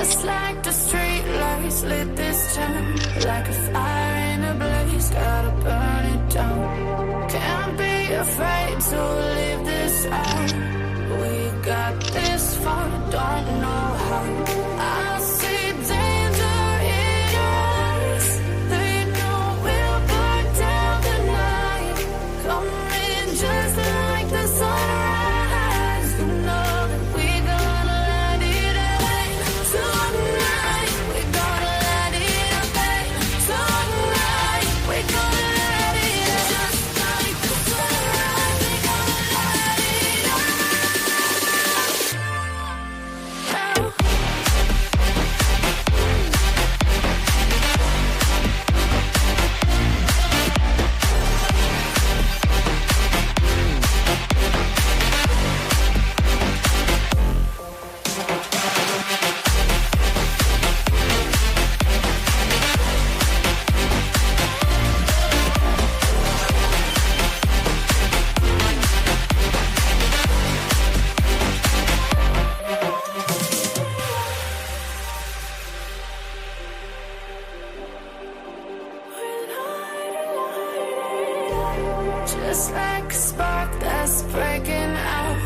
Just like the street lights lit this town, like a fire in a blaze, gotta burn it down. Can't be afraid to leave this out. We got this far, don't know how. I see danger in your eyes. They know we'll burn down the night. Coming just like the sunrise. You know that we gonna let it rain. Tonight, we gonna let it rain. Tonight, we gonna let it rain. Just like the sunrise, we gonna let it rain. Just like a spark that's breaking out.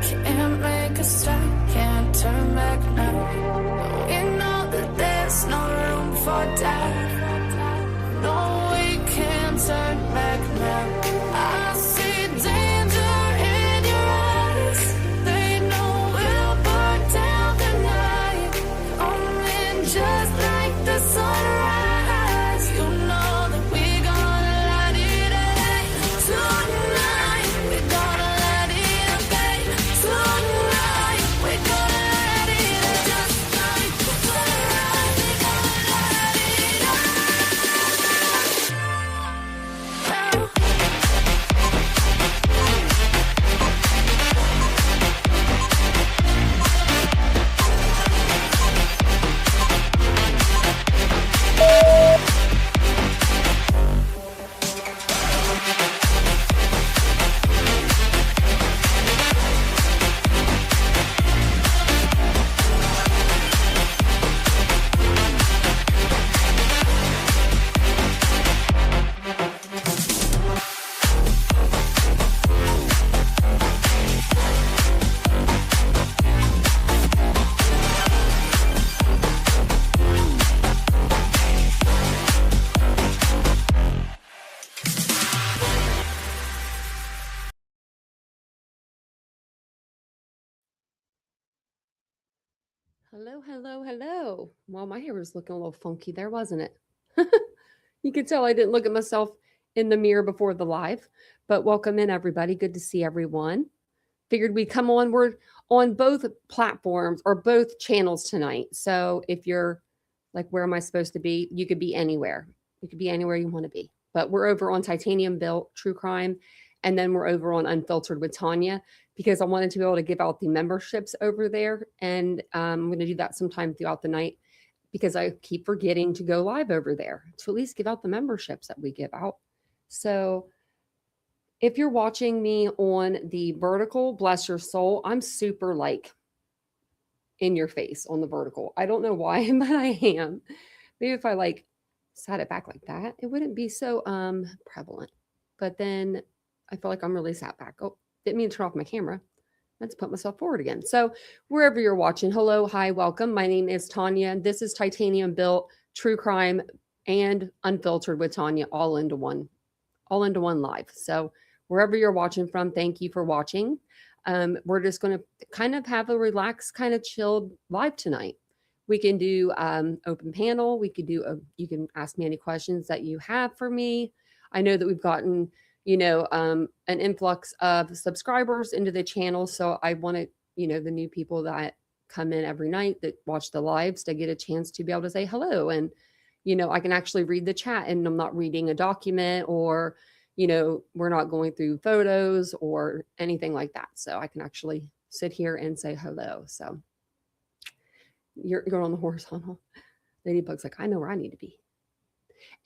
Can't make a stop, can't turn back now. We know that there's no room for doubt. No, we can't turn back now. I see danger in your eyes. They know we'll burn down the night. Coming just like the sunrise. You know that we gonna let it rain. Tonight, we gonna let it rain. Tonight, we gonna let it rain. Just like the sunrise, we gonna let it Hello, hello, hello. Well, my hair was looking a little funky there, wasn't it? You could tell I didn't look at myself in the mirror before the live, but welcome in, everybody. Good to see everyone. Figured we'd come on. We're on both platforms or both channels tonight. So if you're like, where am I supposed to be? You could be anywhere. You could be anywhere you want to be. But we're over on Titanium Built True Crime. And then we're over on Unfiltered with Tanya because I wanted to be able to give out the memberships over there. And I'm going to do that sometime throughout the night because I keep forgetting to go live over there to at least give out the memberships that we give out. So if you're watching me on the vertical, bless your soul, I'm super like in your face on the vertical. I don't know why, but I am. Maybe if I like sat it back like that, it wouldn't be so prevalent. But then I feel like I'm really sat back. Oh, didn't mean to turn off my camera. Let's put myself forward again. So wherever you're watching, hello, hi, welcome. My name is Tanya. This is Titanium Built True Crime and Unfiltered with Tanya, all into one live. So wherever you're watching from, thank you for watching. We're just going to kind of have a relaxed, kind of chilled live tonight. We can do open panel. We could do you can ask me any questions that you have for me. I know that we've gotten, an influx of subscribers into the channel. So I want to, the new people that come in every night that watch the lives to get a chance to be able to say hello. And, I can actually read the chat and I'm not reading a document or, we're not going through photos or anything like that. So I can actually sit here and say hello. So you're on the horizontal. Ladybug's like, I know where I need to be.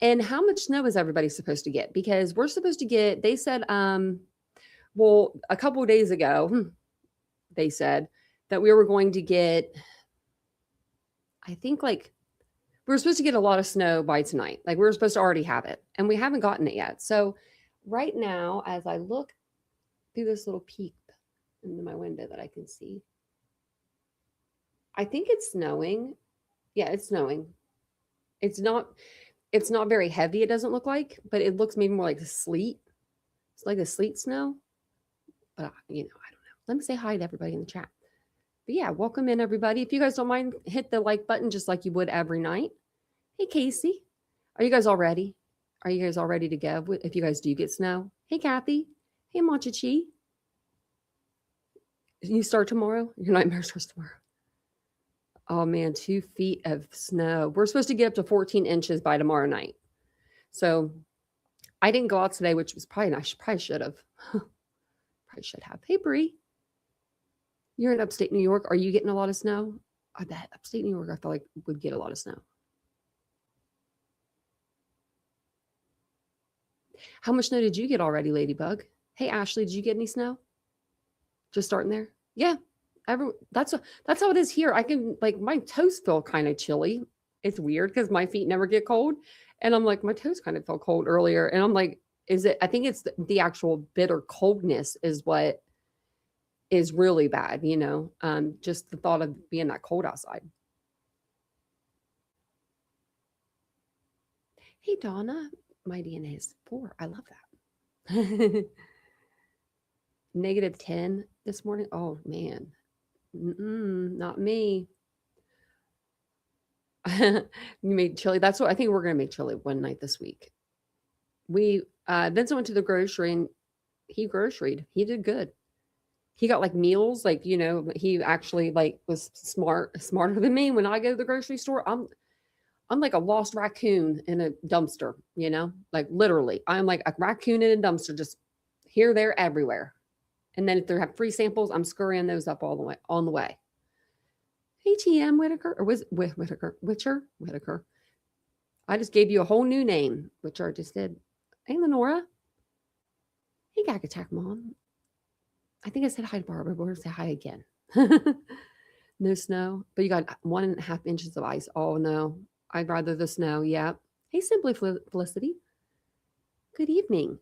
And how much snow is everybody supposed to get? Because we're supposed to get, they said, well, a couple of days ago, they said that we were going to get, I think like we were supposed to get a lot of snow by tonight. Like we were supposed to already have it, and we haven't gotten it yet. So right now, as I look through this little peep into my window that I can see, I think it's snowing. Yeah, it's snowing. It's not it's not very heavy, it doesn't look like, but it looks maybe more like a sleet. It's like a sleet snow. But I don't know. Let me say hi to everybody in the chat. But yeah, welcome in everybody. If you guys don't mind, hit the like button just like you would every night. Hey Casey. Are you guys all ready? Are you guys all ready to go? If you guys do get snow. Hey Kathy. Hey Machichi. You start tomorrow? Your nightmare starts tomorrow. Oh man, 2 feet of snow. We're supposed to get up to 14 inches by tomorrow night. So I didn't go out today, which was probably nice. Probably should have. Probably should have. Hey Bree. You're in upstate New York. Are you getting a lot of snow? I bet upstate New York, I feel like would get a lot of snow. How much snow did you get already, Ladybug? Hey Ashley, did you get any snow? Just starting there? Yeah. That's how it is here. I can like my toes feel kind of chilly. It's weird because my feet never get cold. And I'm like, my toes kind of felt cold earlier. And I'm like, I think it's the actual bitter coldness is what is really bad, just the thought of being that cold outside. Hey Donna, my DNA is 4. I love that. -10 this morning. Oh man. Not me. You made chili. That's what I think we're gonna make chili one night this week. We Vincent went to the grocery and he groceried. He did good. He got like meals, like he actually like was smarter than me. When I go to the grocery store, I'm like a lost raccoon in a dumpster, like literally. I'm like a raccoon in a dumpster, just here, there, everywhere. And then if they have free samples, I'm scurrying those up all the way on the way. Hey, TM Whitaker, or was Whitaker. I just gave you a whole new name, which I just did. Hey, Lenora. Hey, Gag Attack Mom. I think I said hi to Barbara, but we're going to say hi again. No snow, but you got 1.5 inches of ice. Oh, no. I'd rather the snow. Yeah. Hey, Simply Felicity. Good evening.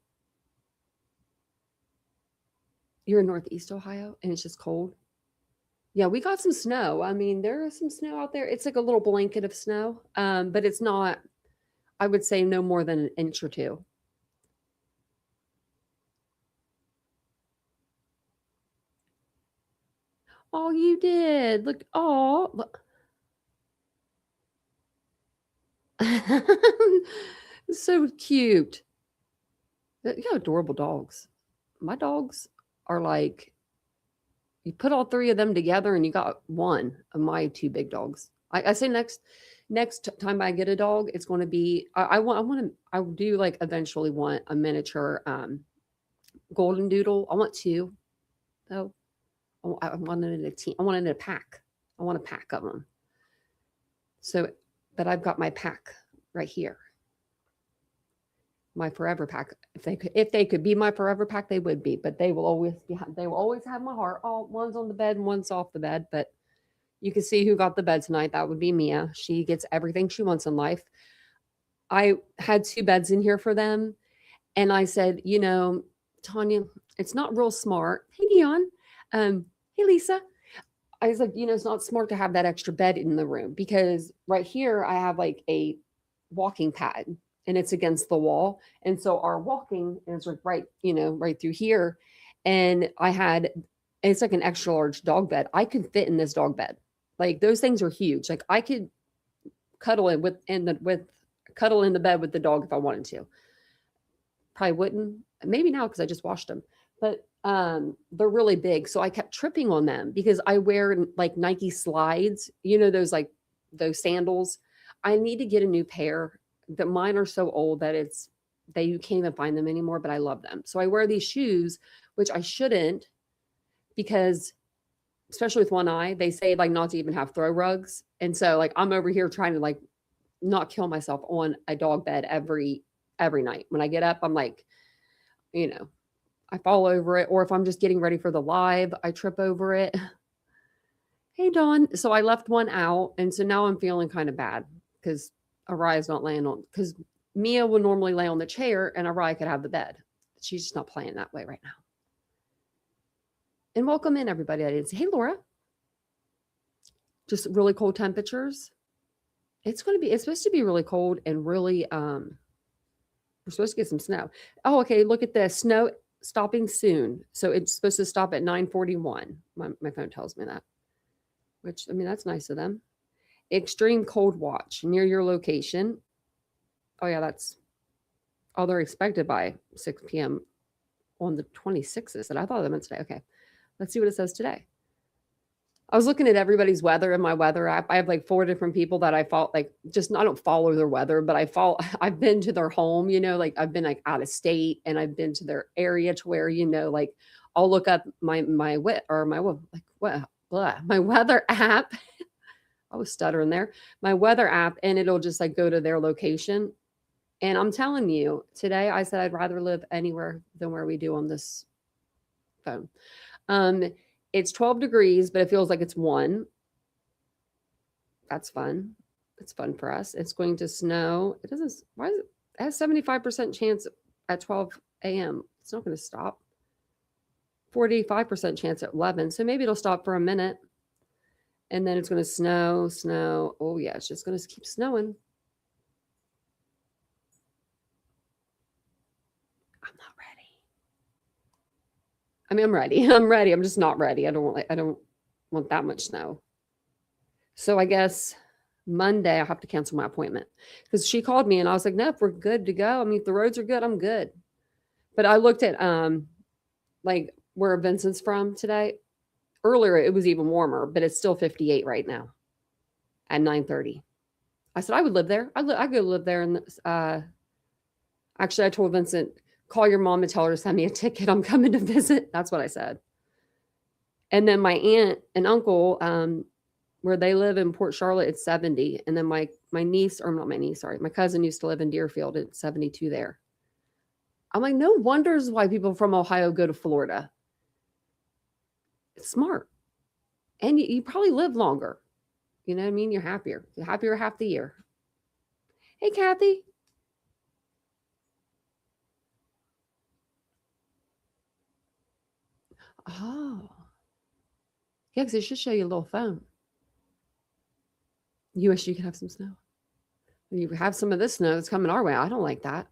You're in Northeast Ohio and it's just cold. Yeah, we got some snow. I mean, there is some snow out there. It's like a little blanket of snow, but it's not, I would say, no more than an inch or 2. Oh, you did. Look. Oh, look. So cute. You got adorable dogs. My dogs are like, you put all 3 of them together and you got one of my 2 big dogs. I say next time I get a dog, it's going to be, I do like eventually want a miniature golden doodle. I want 2 though. I want it in a team. I want it in a pack. I want a pack of them. So, but I've got my pack right here. My forever pack. If they could be my forever pack, they would be. But they will always have my heart. Oh, one's on the bed and one's off the bed. But you can see who got the bed tonight. That would be Mia. She gets everything she wants in life. I had 2 beds in here for them, and I said, Tanya, it's not real smart. Hey, Dion. Hey, Lisa. I was like, it's not smart to have that extra bed in the room because right here I have like a walking pad and it's against the wall. And so our walking is right through here. And it's like an extra large dog bed. I could fit in this dog bed. Like those things are huge. Like I could cuddle in the bed with the dog if I wanted to. Probably wouldn't. Maybe now because I just washed them. But they're really big. So I kept tripping on them because I wear like Nike slides, those sandals. I need to get a new pair. That mine are so old that you can't even find them anymore, but I love them. So I wear these shoes, which I shouldn't, because especially with one eye, they say like not to even have throw rugs. And so like I'm over here trying to like not kill myself on a dog bed every night. When I get up, I'm like, I fall over it, or if I'm just getting ready for the live, I trip over it. Hey, Dawn. So I left one out, and so now I'm feeling kind of bad because Araya's not laying on. Because Mia would normally lay on the chair, and Araya could have the bed. She's just not playing that way right now. And welcome in, everybody. I didn't say, hey, Laura. Just really cold temperatures. It's supposed to be really cold and really, we're supposed to get some snow. Oh, okay. Look at this. Snow stopping soon. So it's supposed to stop at 9:41. My phone tells me that, which, I mean, that's nice of them. Extreme cold watch near your location. Oh, yeah, they're expected by 6 p.m. on the 26th. I thought that meant today. Okay. Let's see what it says today. I was looking at everybody's weather in my weather app. I have like 4 different people that I follow, like I don't follow their weather, but I've been to their home, like I've been like out of state and I've been to their area to where, like I'll look up my weather app. I was stuttering there. My weather app, and it'll just like go to their location. And I'm telling you, today I said I'd rather live anywhere than where we do on this phone. It's 12 degrees, but it feels like it's 1. That's fun. It's fun for us. It's going to snow. It has 75% chance at 12 a.m. It's not going to stop. 45% chance at 11. So maybe it'll stop for a minute. And then it's going to snow. Oh, yeah, it's just going to keep snowing. I'm not ready. I mean, I'm ready. I'm ready. I'm just not ready. I don't want that much snow. So I guess Monday I have to cancel my appointment because she called me and I was like, no, if we're good to go. I mean, if the roads are good, I'm good. But I looked at like where Vincent's from today. Earlier it was even warmer, but it's still 58 right now at 9:30. I said I would live there. I could live there. And actually, I told Vincent, call your mom and tell her to send me a ticket. I'm coming to visit. That's what I said. And then my aunt and uncle, where they live in Port Charlotte, it's 70. And then my niece, or not my niece, sorry, my cousin used to live in Deerfield. It's 72 there. I'm like, no wonders why people from Ohio go to Florida. It's smart. And you probably live longer. You know what I mean? You're happier. You're happier half the year. Hey, Kathy. Oh. Yeah, because it should show you a little phone. You wish you could have some snow. You have some of this snow that's coming our way. I don't like that.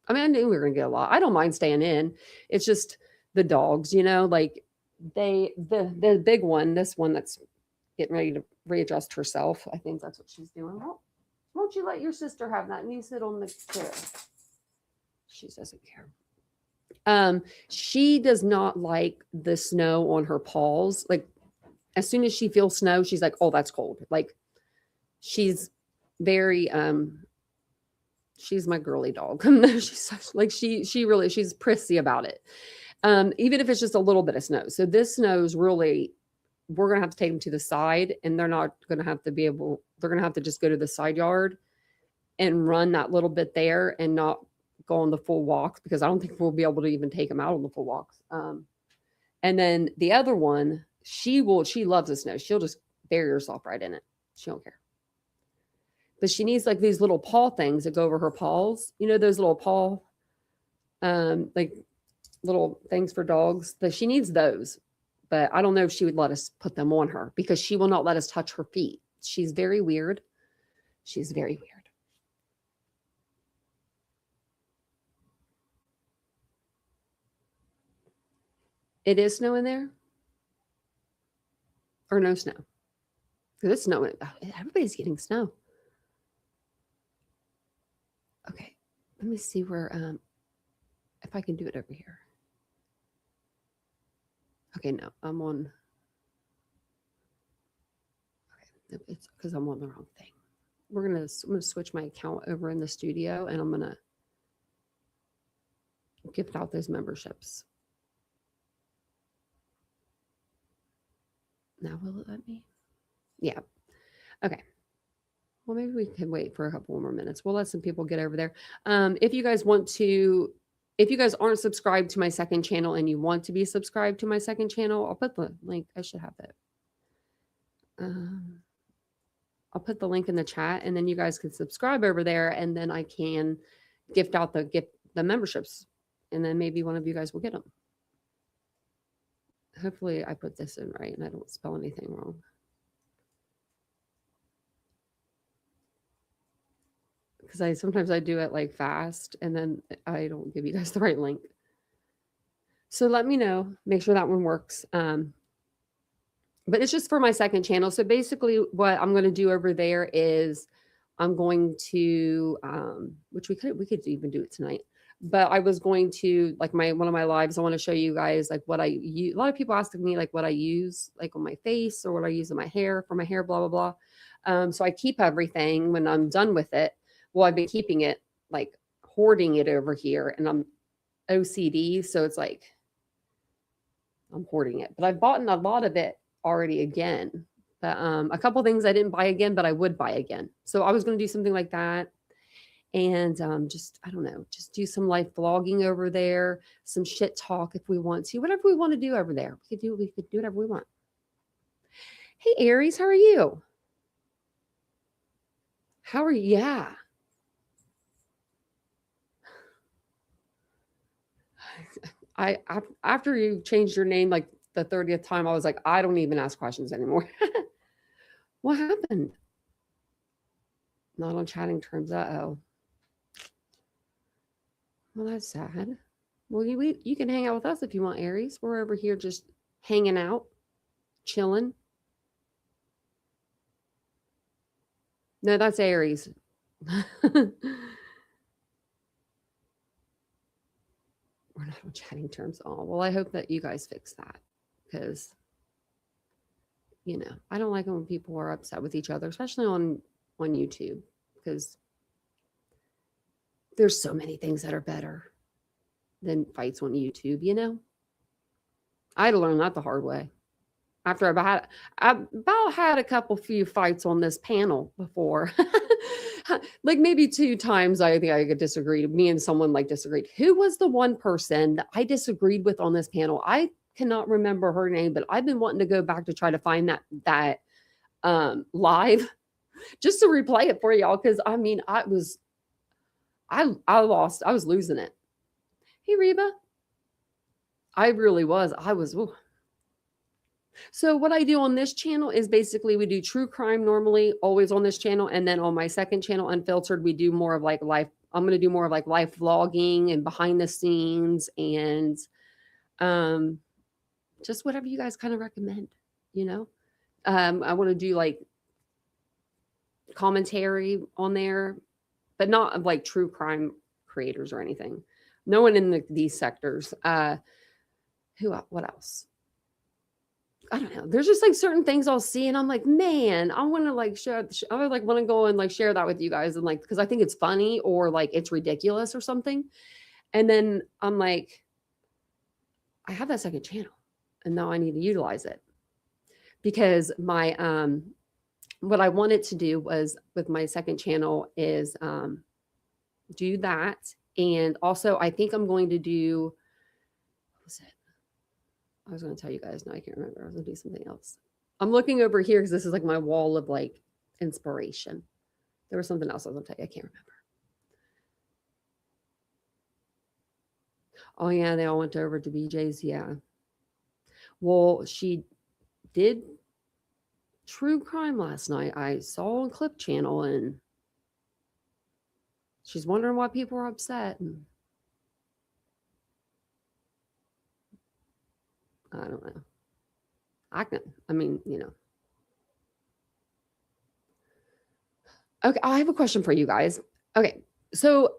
I mean, I knew we were going to get a lot. I don't mind staying in. It's just the dogs, like the big one, this one that's getting ready to readjust herself. I think that's what she's doing. Well, won't you let your sister have that? And you sit on the chair. She doesn't care. She does not like the snow on her paws. Like as soon as she feels snow, she's like, oh, that's cold. Like she's very, she's my girly dog. She's prissy about it. Even if it's just a little bit of snow. So this snow's really, we're going to have to take them to the side and they're not going to have to they're going to have to just go to the side yard and run that little bit there and not go on the full walks because I don't think we'll be able to even take them out on the full walks. And then the other one, she loves the snow. She'll just bury herself right in it. She don't care. But she needs like these little paw things that go over her paws. Those little paw, like little things for dogs. But she needs those. But I don't know if she would let us put them on her because she will not let us touch her feet. She's very weird. She's very weird. It is snow in there? Or no snow? Because it's snowing. Everybody's getting snow. Okay. Let me see where, if I can do it over here. Okay, no, I'm on. Okay, it's because I'm on the wrong thing. I'm going to switch my account over in the studio and I'm going to gift out those memberships. Now will it let me? Yeah. Okay. Well, maybe we can wait for a couple more minutes. We'll let some people get over there. If you guys aren't subscribed to my second channel and you want to be subscribed to my second channel, I'll put the link. I should have that. I'll put the link in the chat, and then you guys can subscribe over there, and then I can gift out the memberships, and then maybe one of you guys will get them. Hopefully I put this in right and I don't spell anything wrong. Because sometimes I do it like fast and then I don't give you guys the right link. So let me know, make sure that one works. But it's just for my second channel. So basically what I'm going to do over there is I'm going to, which we could even do it tonight, but I was going to, like, one of my lives, I want to show you guys like what I use. A lot of people ask me like what I use like on my face or what I use in my hair for my hair, blah, blah, blah. So I keep everything when I'm done with it. Well, I've been keeping it, like hoarding it over here, and I'm OCD. So it's like, I'm hoarding it, but I've bought a lot of it already again. But a couple things I didn't buy again, but I would buy again. So I was going to do something like that. And just, I don't know, just do some life vlogging over there, some shit talk if we want to, whatever we want to do over there. We could do whatever we want. Hey, Aries, how are you? How are you? Yeah. After you changed your name like the 30th time, I was like, I don't even ask questions anymore. What happened? Not on chatting terms. Uh-oh. Well, that's sad. Well, you can hang out with us if you want, Aries. We're over here just hanging out, chilling. No, that's Aries. We're not on chatting terms at all. Well, I hope that you guys fix that because, you know, I don't like it when people are upset with each other, especially on YouTube, because there's so many things that are better than fights on YouTube, you know? I had to learn that the hard way. After I about had a few fights on this panel before. Like maybe 2 times I think I disagreed. Me and someone like disagreed. Who was the one person that I disagreed with on this panel? I cannot remember her name, but I've been wanting to go back to try to find that live just to replay it for y'all. Cause I mean, I lost. I was losing it. Hey, Reba. I really was. Ooh. So what I do on this channel is basically we do true crime normally, always on this channel. And then on my second channel, Unfiltered, we do more of like life. I'm going to do more of like life vlogging and behind the scenes and just whatever you guys kind of recommend, you know. I want to do like commentary on there, but not of like true crime creators or anything. No one in these sectors. What else? I don't know. There's just like certain things I'll see and I'm like, man, I want to like share. I would like want to go and like share that with you guys. And like, because I think it's funny or like it's ridiculous or something. And then I'm like, I have that second channel and now I need to utilize it because my, what I wanted to do was with my second channel is do that. And also I think I'm going to do, what was it? I was going to tell you guys. No, I can't remember. I was going to do something else. I'm looking over here because this is like my wall of like inspiration. There was something else I was going to tell you. I can't remember. Oh, yeah. They all went over to BJ's. Yeah. Well, she did true crime last night. I saw on Clip Channel and she's wondering why people are upset. And I don't know. I mean, you know. Okay, I have a question for you guys. Okay, so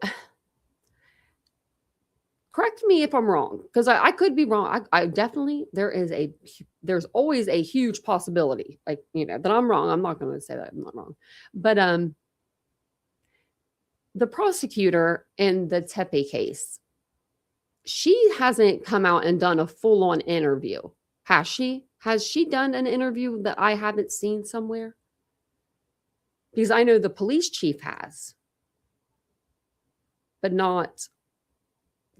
correct me if I'm wrong, because I could be wrong. I definitely, there's always a huge possibility, like, you know, that I'm wrong. I'm not going to say that I'm not wrong. But the prosecutor in the Tepe case, she hasn't come out and done a full-on interview, has she? Has she done an interview that I haven't seen somewhere? Because I know the police chief has, but not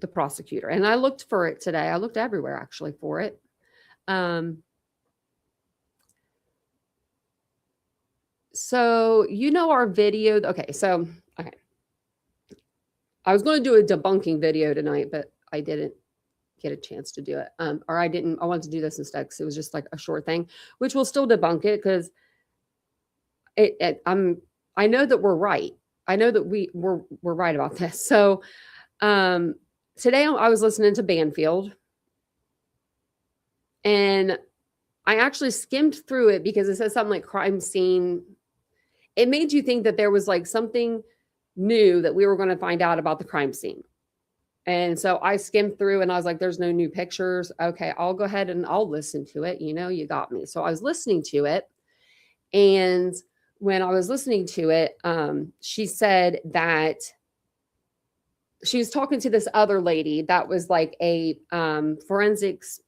the prosecutor. And I looked for it today. I looked everywhere actually for it. So, our video. Okay. So, okay. I was going to do a debunking video tonight, but I didn't get a chance to do it. Or I wanted to do this instead because it was just like a short thing, which will still debunk it because I know that we're right. I know that we're right about this. So, today I was listening to Banfield, and I actually skimmed through it because it says something like crime scene. It made you think that there was like something new that we were going to find out about the crime scene. And so I skimmed through and I was like, there's no new pictures. Okay, I'll go ahead and I'll listen to it. You got me. So I was listening to it. And when I was listening to it, she said that she was talking to this other lady that was like a forensics,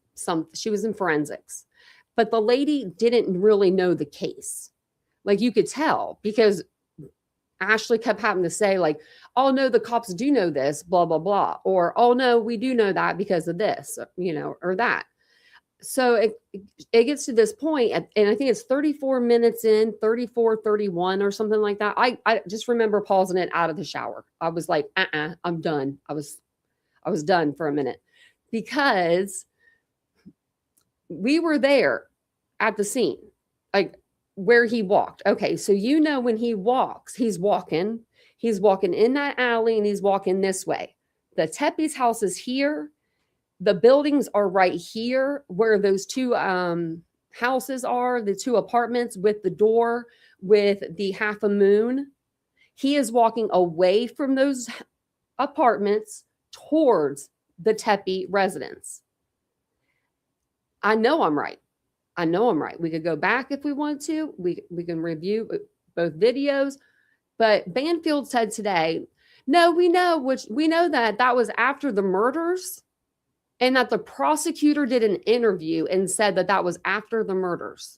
she was in forensics, but the lady didn't really know the case. Like you could tell because Ashley kept having to say like, oh no, the cops do know this, blah, blah, blah. Or, oh no, we do know that because of this, or that. So it gets to this point, and I think it's 34 minutes in, 34, 31 or something like that. I just remember pausing it out of the shower. I was like, I'm done. I was done for a minute because we were there at the scene, like where he walked. Okay, so when he walks, he's walking in that alley and he's walking this way. The Tepe's house is here. The buildings are right here where those two houses are, the two apartments with the door with the half a moon. He is walking away from those apartments towards the Tepe residence. I know I'm right. We could go back if we want to. We can review both videos. But Banfield said today, no, we know that was after the murders. And that the prosecutor did an interview and said that was after the murders.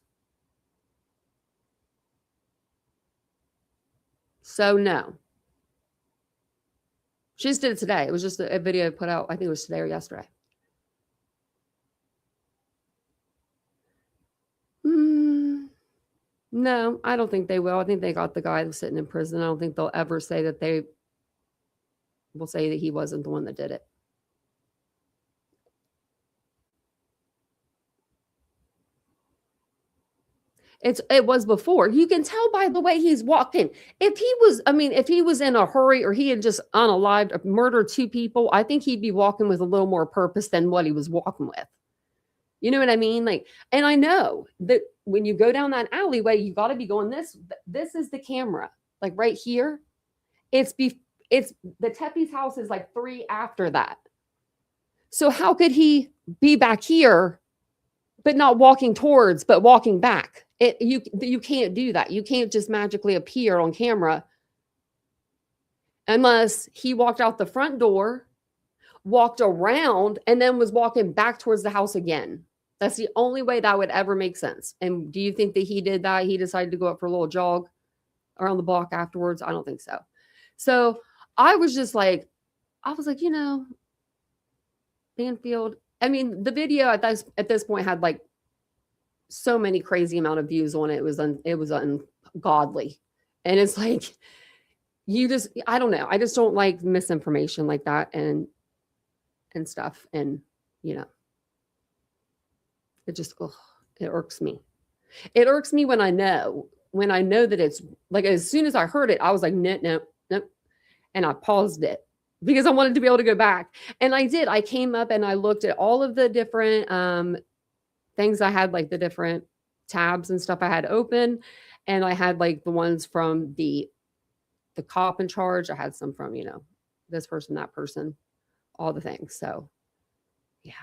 So no. She just did it today. It was just a video put out, I think it was today or yesterday. No, I don't think they will. I think they got the guy that's sitting in prison. I don't think they'll ever say that they will say that he wasn't the one that did it. It was before. You can tell by the way he's walking. If he was in a hurry or he had just unalived, murdered two people, I think he'd be walking with a little more purpose than what he was walking with. You know what I mean? Like, and I know that when you go down that alleyway, you got to be going this is the camera, like right here. It's the Tepe's house is like 3 after that. So how could he be back here, but not walking towards, but walking back? You can't do that. You can't just magically appear on camera unless he walked out the front door, walked around, and then was walking back towards the house again. That's the only way that would ever make sense. And do you think that he did that? He decided to go up for a little jog around the block afterwards? I don't think so. So I was like, Banfield. I mean, the video at this point had like so many crazy amount of views on it. It was ungodly. And it's like, I don't know. I just don't like misinformation like that and stuff. And, it just, it irks me. It irks me when I know that it's like, as soon as I heard it, I was like, no. And I paused it because I wanted to be able to go back. And I did. I came up and I looked at all of the different things I had, like the different tabs and stuff I had open. And I had like the ones from the cop in charge. I had some from, this person, that person, all the things. So yeah.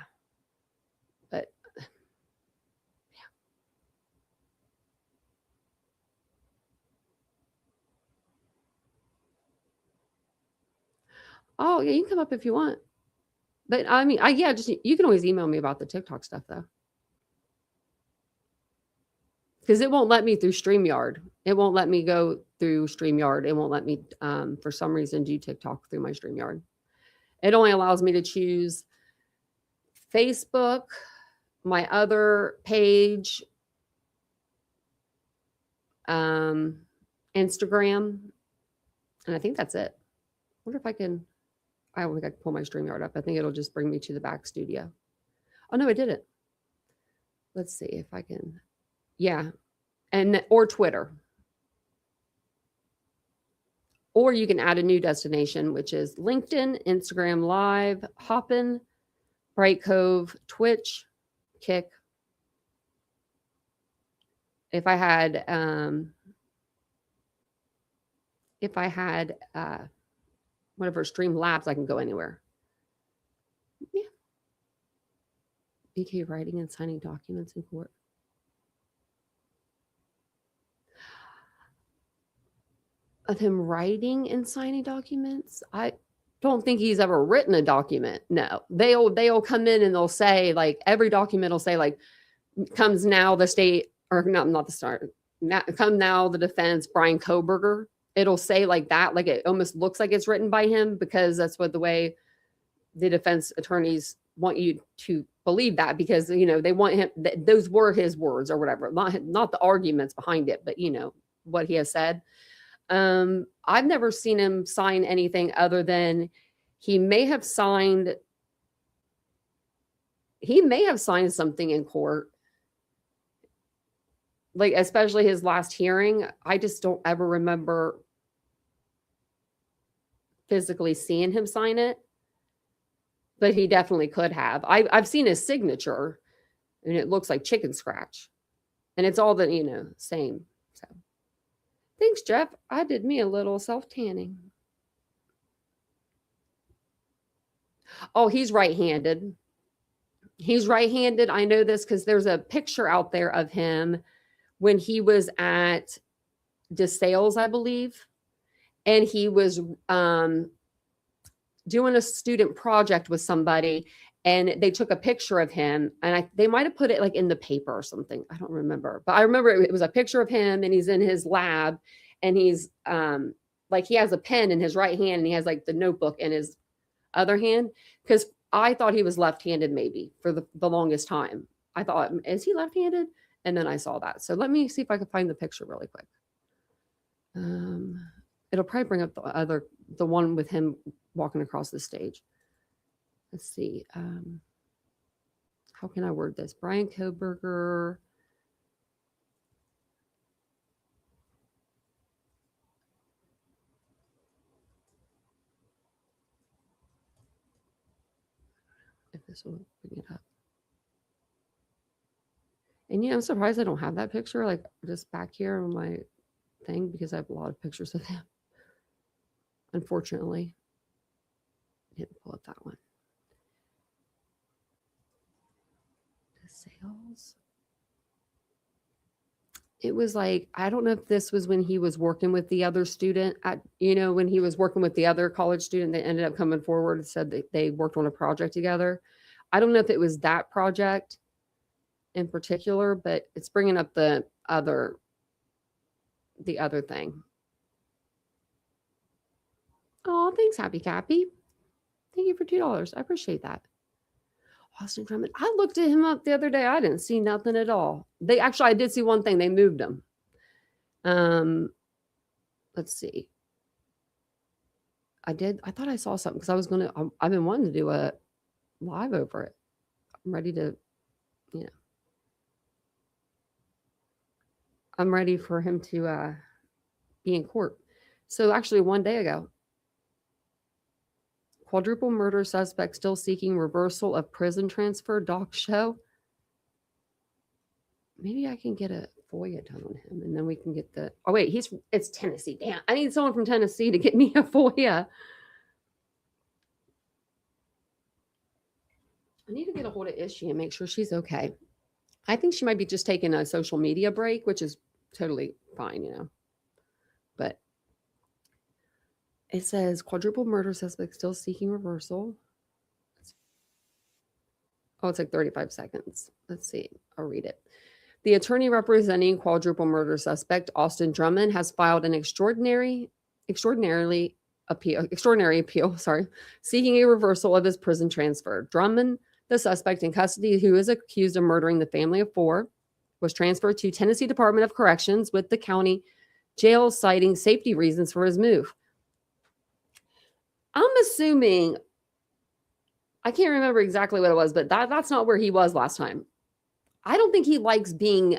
But yeah. Oh yeah, you can come up if you want. But I mean, you can always email me about the TikTok stuff though. Because it won't let me through StreamYard. It won't let me go through StreamYard. It won't let me, for some reason, do TikTok through my StreamYard. It only allows me to choose Facebook, my other page, Instagram, and I think that's it. I wonder if I don't think I can pull my StreamYard up. I think it'll just bring me to the back studio. Oh, no, I did it. Let's see if I can. Yeah. Or Twitter. Or you can add a new destination, which is LinkedIn, Instagram Live, Hopin, Bright Cove, Twitch, Kick. If I had whatever Streamlabs, I can go anywhere. Yeah. BK writing and signing documents in court. Of him writing and signing documents, I don't think he's ever written a document. No, they'll come in and they'll say, like, every document will say, like, comes now the state, or not the start. Come now the defense, Bryan Kohberger. It'll say like that, like it almost looks like it's written by him, because that's what the way the defense attorneys want you to believe that, because they want him. Those were his words or whatever, not the arguments behind it, but what he has said. I've never seen him sign anything other than he may have signed something in court, like especially his last hearing. I just don't ever remember physically seeing him sign it, but he definitely could have. I've seen his signature, and it looks like chicken scratch, and it's all the same. So thanks, Jeff. I did me a little self-tanning. Oh, he's right-handed. I know this because there's a picture out there of him when he was at DeSales, I believe. And he was doing a student project with somebody, and they took a picture of him, and they might have put it like in the paper or something. I don't remember, but I remember it was a picture of him, and he's in his lab, and he's like, he has a pen in his right hand, and he has like the notebook in his other hand, because I thought he was left-handed maybe for the longest time. I thought, is he left-handed? And then I saw that. So let me see if I can find the picture really quick. It'll probably bring up the one with him walking across the stage. Let's see. How can I word this? Bryan Kohberger. If this will bring it up. And I'm surprised I don't have that picture like just back here on my thing, because I have a lot of pictures of him. Unfortunately, I didn't pull up that one. The sales. It was like, I don't know if this was when he was working with the other student when he was working with the other college student that ended up coming forward and said that they worked on a project together. I don't know if it was that project in particular, but it's bringing up the other thing. Oh, thanks, Happy Cappy. Thank you for $2. I appreciate that. Austin Drummond. I looked at him up the other day. I didn't see nothing at all. I did see one thing. They moved him. Let's see. I thought I saw something, because I've been wanting to do a live over it. I'm ready to, I'm ready for him to be in court. So actually, one day ago, quadruple murder suspect still seeking reversal of prison transfer, doc show. Maybe I can get a FOIA done on him, and then we can get oh wait, it's Tennessee. Damn, I need someone from Tennessee to get me a FOIA. I need to get a hold of Ishii and make sure she's okay. I think she might be just taking a social media break, which is totally fine, But it says quadruple murder suspect still seeking reversal. Oh, it's like 35 seconds. Let's see. I'll read it. The attorney representing quadruple murder suspect Austin Drummond has filed an extraordinary appeal, seeking a reversal of his prison transfer. Drummond, the suspect in custody who is accused of murdering the family of 4, was transferred to Tennessee Department of Corrections with the county jail citing safety reasons for his move. I'm assuming, I can't remember exactly what it was, but that's not where he was last time. I don't think he likes being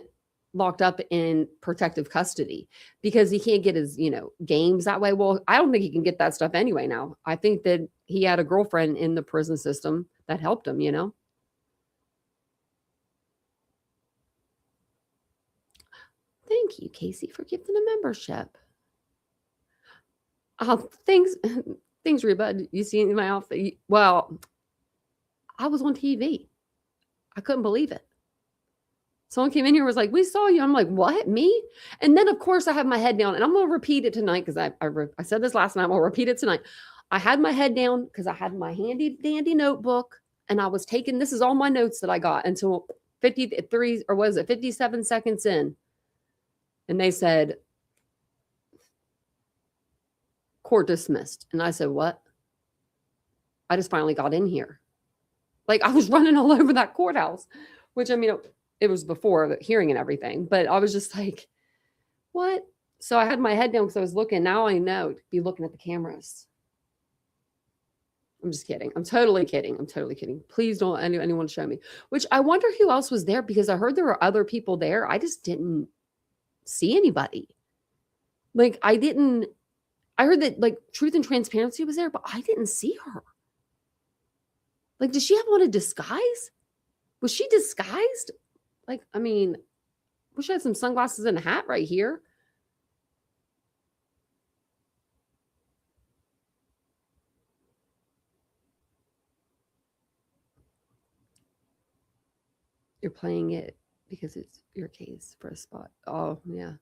locked up in protective custody because he can't get his, games that way. Well, I don't think he can get that stuff anyway now. I think that he had a girlfriend in the prison system that helped him, Thank you, Casey, for gifting a membership. Things, Reba. You see my outfit? Well, I was on TV. I couldn't believe it. Someone came in here and was like, "We saw you." I'm like, "What? Me?" And then, of course, I have my head down, and I'm going to repeat it tonight because I said this last night. I'll repeat it tonight. I had my head down because I had my handy dandy notebook, and I was taking. This is all my notes that I got until 53 or was it 57 seconds in, and they said, "Court dismissed," and I said, "What?" I just finally got in here. Like I was running all over that courthouse, which I mean. It was before the hearing and everything, but I was just like, what? So I had my head down because I was looking. Now I know to be looking at the cameras. I'm just kidding. I'm totally kidding. Please don't anyone show me. Which I wonder who else was there because I heard there were other people there. I just didn't see anybody. Like I heard that like Truth and Transparency was there, but I didn't see her. Like, did she have on a disguise? Was she disguised? Like, I mean, wish I had some sunglasses and a hat right here. You're playing it because it's your case for a spot. Oh, yeah.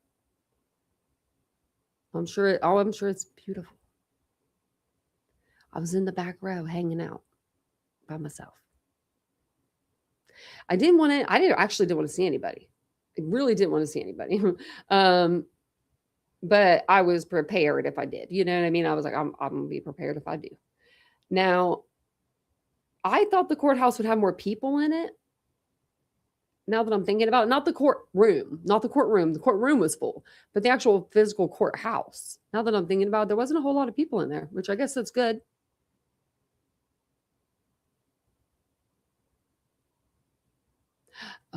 I'm sure it's beautiful. I was in the back row hanging out by myself. I actually didn't want to see anybody. I really didn't want to see anybody. But I was prepared if I did. You know what I mean? I was like, I'm going to be prepared if I do. Now, I thought the courthouse would have more people in it. Now that I'm thinking about it, not the courtroom. The courtroom was full, but the actual physical courthouse. Now that I'm thinking about it, there wasn't a whole lot of people in there, which I guess that's good.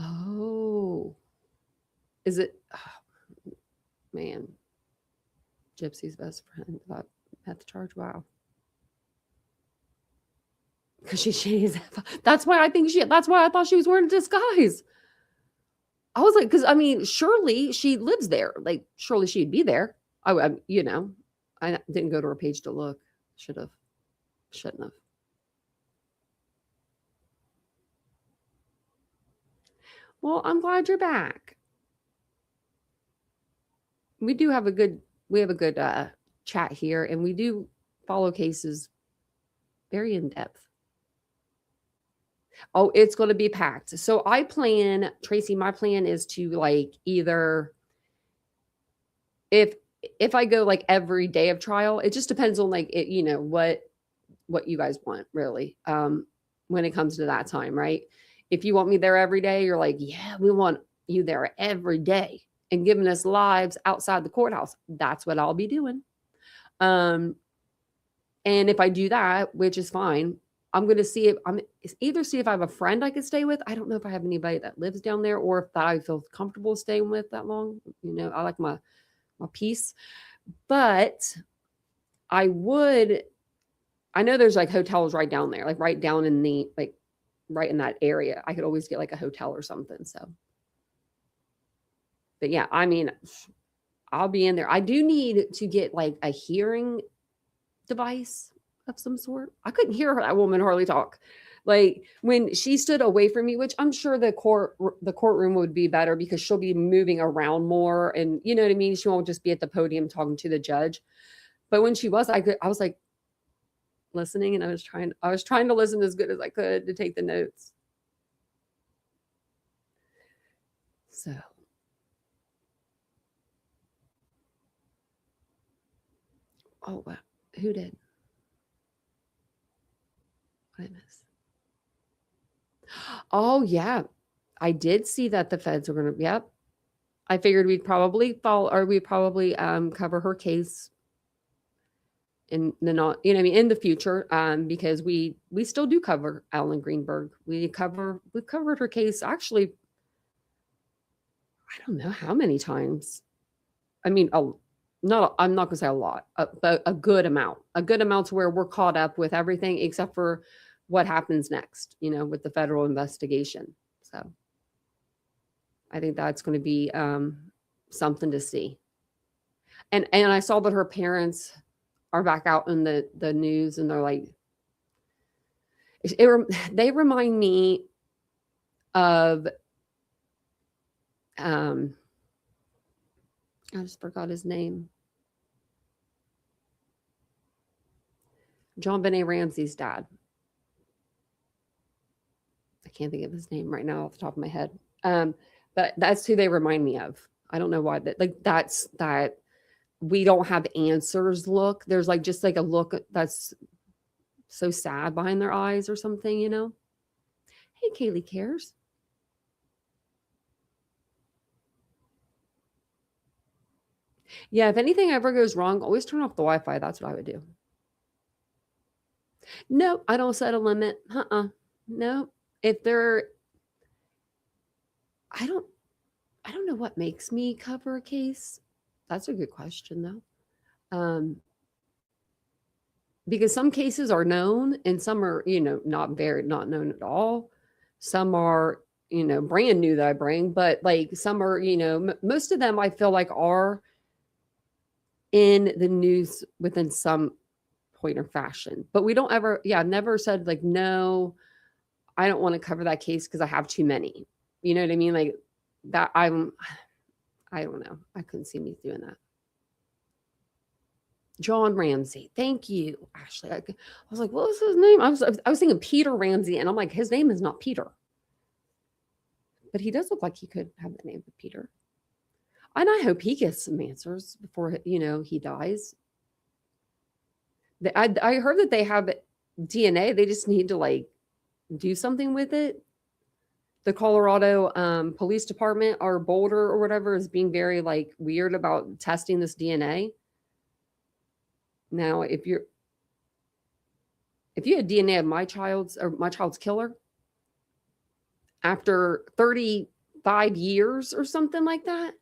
Oh, is it? Oh, man, Gypsy's best friend got at the charge. Wow. Because she's. That's why I think that's why I thought she was wearing a disguise. I was like, because I mean, surely she lives there. Like, surely she'd be there. I didn't go to her page to look. Shouldn't have. Well, I'm glad you're back. We have a good chat here, and we do follow cases very in depth. Oh, it's going to be packed. So Tracy, my plan is to like either if I go like every day of trial, it just depends on like it, what you guys want really. When it comes to that time, right? If you want me there every day, you're like, yeah, we want you there every day and giving us lives outside the courthouse. That's what I'll be doing. And if I do that, which is fine, I'm going to see if I have a friend I could stay with. I don't know if I have anybody that lives down there or if that I feel comfortable staying with that long. I like my peace, but I know there's like hotels right down there, like right down in the, like right in that area. I could always get like a hotel or something. So, but yeah, I mean, I'll be in there. I do need to get like a hearing device of some sort. I couldn't hear that woman hardly talk. Like when she stood away from me, which I'm sure the courtroom would be better because she'll be moving around more, and you know what I mean. She won't just be at the podium talking to the judge. But when she was, I was like listening, and I was trying to listen as good as I could to take the notes. So. Oh, wow. Who did? What did I miss? Oh, yeah. I did see that the feds were going to, yep. I figured we'd probably cover her case in the not, you know, I mean, in the future, because we still do cover Ellen Greenberg. We've covered her case actually. I don't know how many times. I mean, I'm not going to say a lot, but a good amount to where we're caught up with everything except for what happens next, you know, with the federal investigation. So I think that's going to be something to see. And I saw that her parents are back out in the news, and they're like, they remind me of I just forgot his name. JonBenét Ramsey's dad. I can't think of his name right now off the top of my head. But that's who they remind me of. I don't know why, but like that's that we don't have answers look. There's like just like a look that's so sad behind their eyes or something, you know? Hey, Kaylee cares. Yeah, if anything ever goes wrong, always turn off the Wi-Fi. That's what I would do. No, I don't set a limit. No. If they're I don't know what makes me cover a case. That's a good question though. Because some cases are known and some are, you know, not known at all. Some are, you know, brand new that I bring, but like some are, you know, most of them I feel like are in the news within some point or fashion. But we don't ever, never said like, no, I don't want to cover that case because I have too many. You know what I mean? Like that I don't know. I couldn't see me doing that. John Ramsey. Thank you, Ashley. I was like, what was his name? I was thinking Peter Ramsey, and I'm like, his name is not Peter. But he does look like he could have the name of Peter. And I hope he gets some answers before, you know, he dies. I heard that they have DNA. They just need to like do something with it. The Colorado Police Department or Boulder or whatever is being very like weird about testing this DNA. Now, if you had DNA of my child's killer after 35 years or something like that,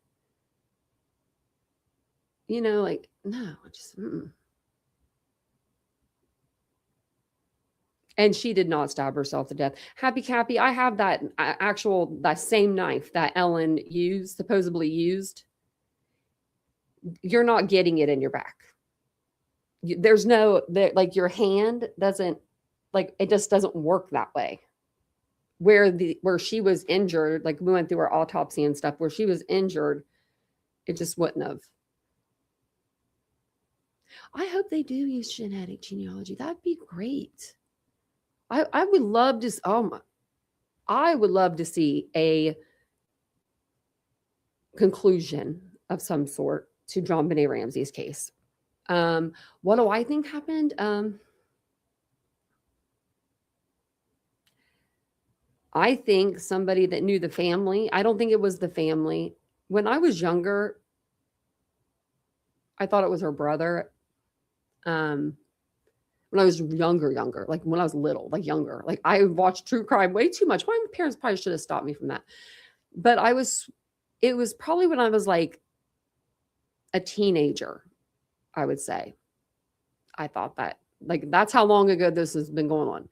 you know, like, no, just, And she did not stab herself to death. Happy Cappy, I have that that same knife that Ellen supposedly used. You're not getting it in your back. There's no, like your hand doesn't, like it just doesn't work that way. Where she was injured, like we went through her autopsy and stuff, where she was injured, it just wouldn't have. I hope they do use genetic genealogy. That'd be great. I would love to. I would love to see a conclusion of some sort to JonBenét Ramsey's case. What do I think happened? I think somebody that knew the family. I don't think it was the family. When I was younger, I thought it was her brother. When I was younger, like when I was little, like younger, like I watched true crime way too much. My parents probably should have stopped me from that. But it was probably when I was like a teenager, I would say. I thought that, like, that's how long ago this has been going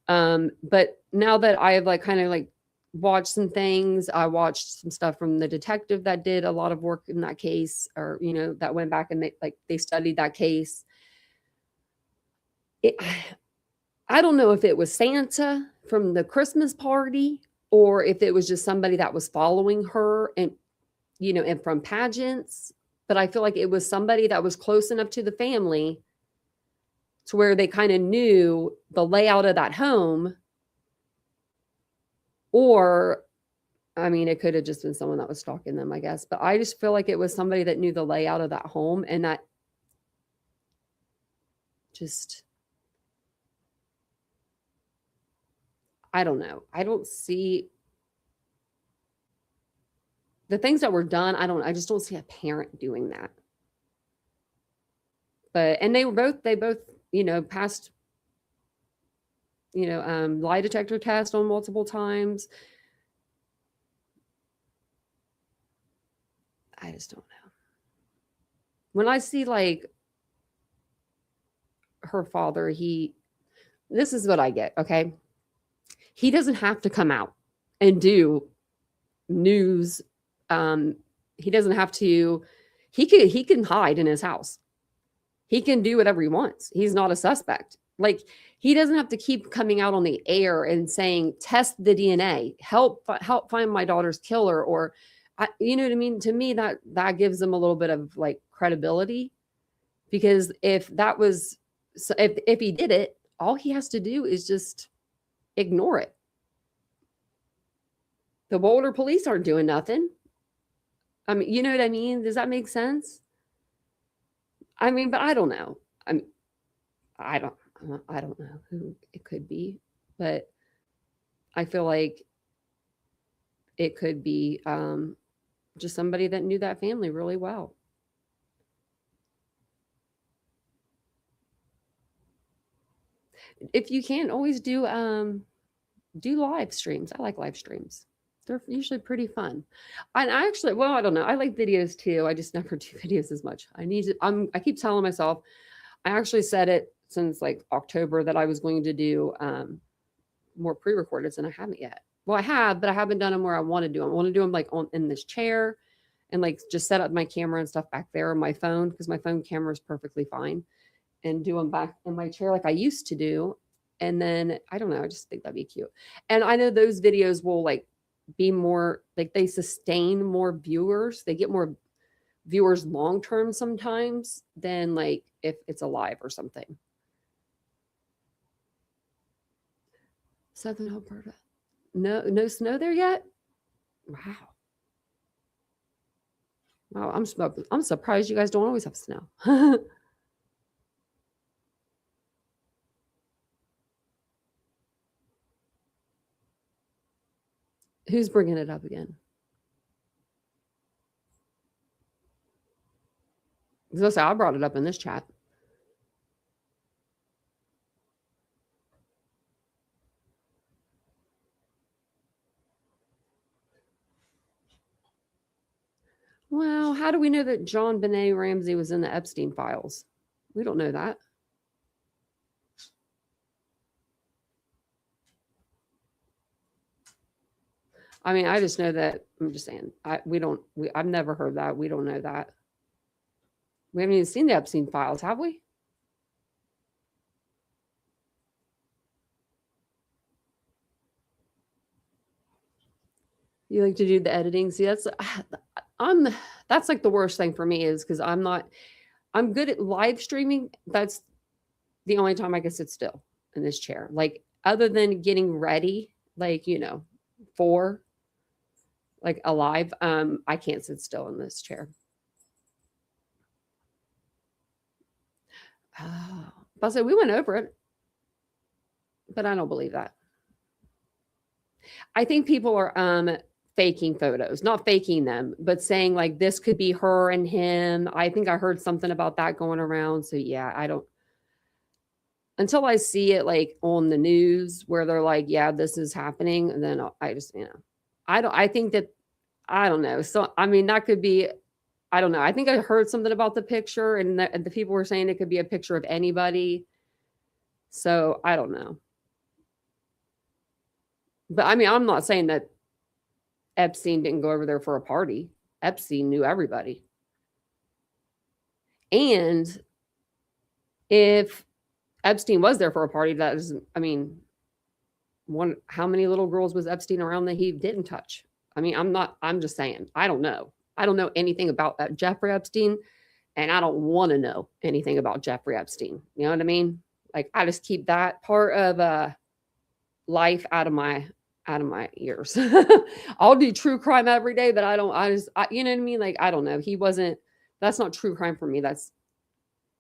on. But now that I have like kind of like watched some things, I watched some stuff from the detective that did a lot of work in that case, or, you know, that went back and they studied that case. I don't know if it was Santa from the Christmas party or if it was just somebody that was following her and, you know, and from pageants. But I feel like it was somebody that was close enough to the family to where they kind of knew the layout of that home. Or, I mean, it could have just been someone that was stalking them, I guess. But I just feel like it was somebody that knew the layout of that home and that just, I don't know. I don't see the things that were done, I just don't see a parent doing that. But, and they both, passed, lie detector test on multiple times. I just don't know. When I see like her father, this is what I get, okay? He doesn't have to come out and do news. He doesn't have to, he can hide in his house. He can do whatever he wants. He's not a suspect. Like, he doesn't have to keep coming out on the air and saying, test the DNA, help find my daughter's killer, or you know what I mean? To me, that gives him a little bit of like credibility, because if he did it, all he has to do is just ignore it. The Boulder police aren't doing nothing. I mean, you know what I mean? Does that make sense? I mean, but I don't know. I don't know who it could be, but I feel like it could be just somebody that knew that family really well. If you can, always do live streams. I like live streams. They're usually pretty fun. And I actually, well, I don't know. I like videos too. I just never do videos as much. I keep telling myself, I actually said it since like October that I was going to do more pre-recordeds, and I haven't yet. Well, I have, but I haven't done them where I want to do them. I want to do them like in this chair, and like just set up my camera and stuff back there on my phone, because my phone camera is perfectly fine, and do them back in my chair like I used to do. And then I don't know, I just think that'd be cute. And I know those videos will like be more like, they sustain more viewers. They get more viewers long term sometimes than like if it's a live or something. Southern Alberta. No snow there yet? Wow. Wow, I'm surprised you guys don't always have snow. Who's bringing it up again? Because I brought it up in this chat. Well, how do we know that JonBenét Ramsey was in the Epstein files? We don't know that. I mean, I just know that, I'm just saying, I've never heard that. We don't know that. We haven't even seen the Epstein files, have we? You like to do the editing? See, that's like the worst thing for me, is because I'm good at live streaming. That's the only time I can sit still in this chair. Like, other than getting ready, like, for like a live, I can't sit still in this chair. Oh, but so we went over it, but I don't believe that. I think people are faking photos, not faking them, but saying like this could be her and him. I think I heard something about that going around. So yeah, I don't, until I see it like on the news where they're like, yeah, this is happening. And then I just, I think that, I don't know. So, I mean, that could be, I don't know. I think I heard something about the picture, and the people were saying it could be a picture of anybody. So I don't know. But I mean, I'm not saying that Epstein didn't go over there for a party. Epstein knew everybody. And if Epstein was there for a party, that is, I mean, how many little girls was Epstein around that he didn't touch? I mean, I'm just saying, I don't know. I don't know anything about Jeffrey Epstein, and I don't want to know anything about Jeffrey Epstein. You know what I mean? Like, I just keep that part of life out of my ears. I'll do true crime every day, but you know what I mean? Like, I don't know. That's not true crime for me. That's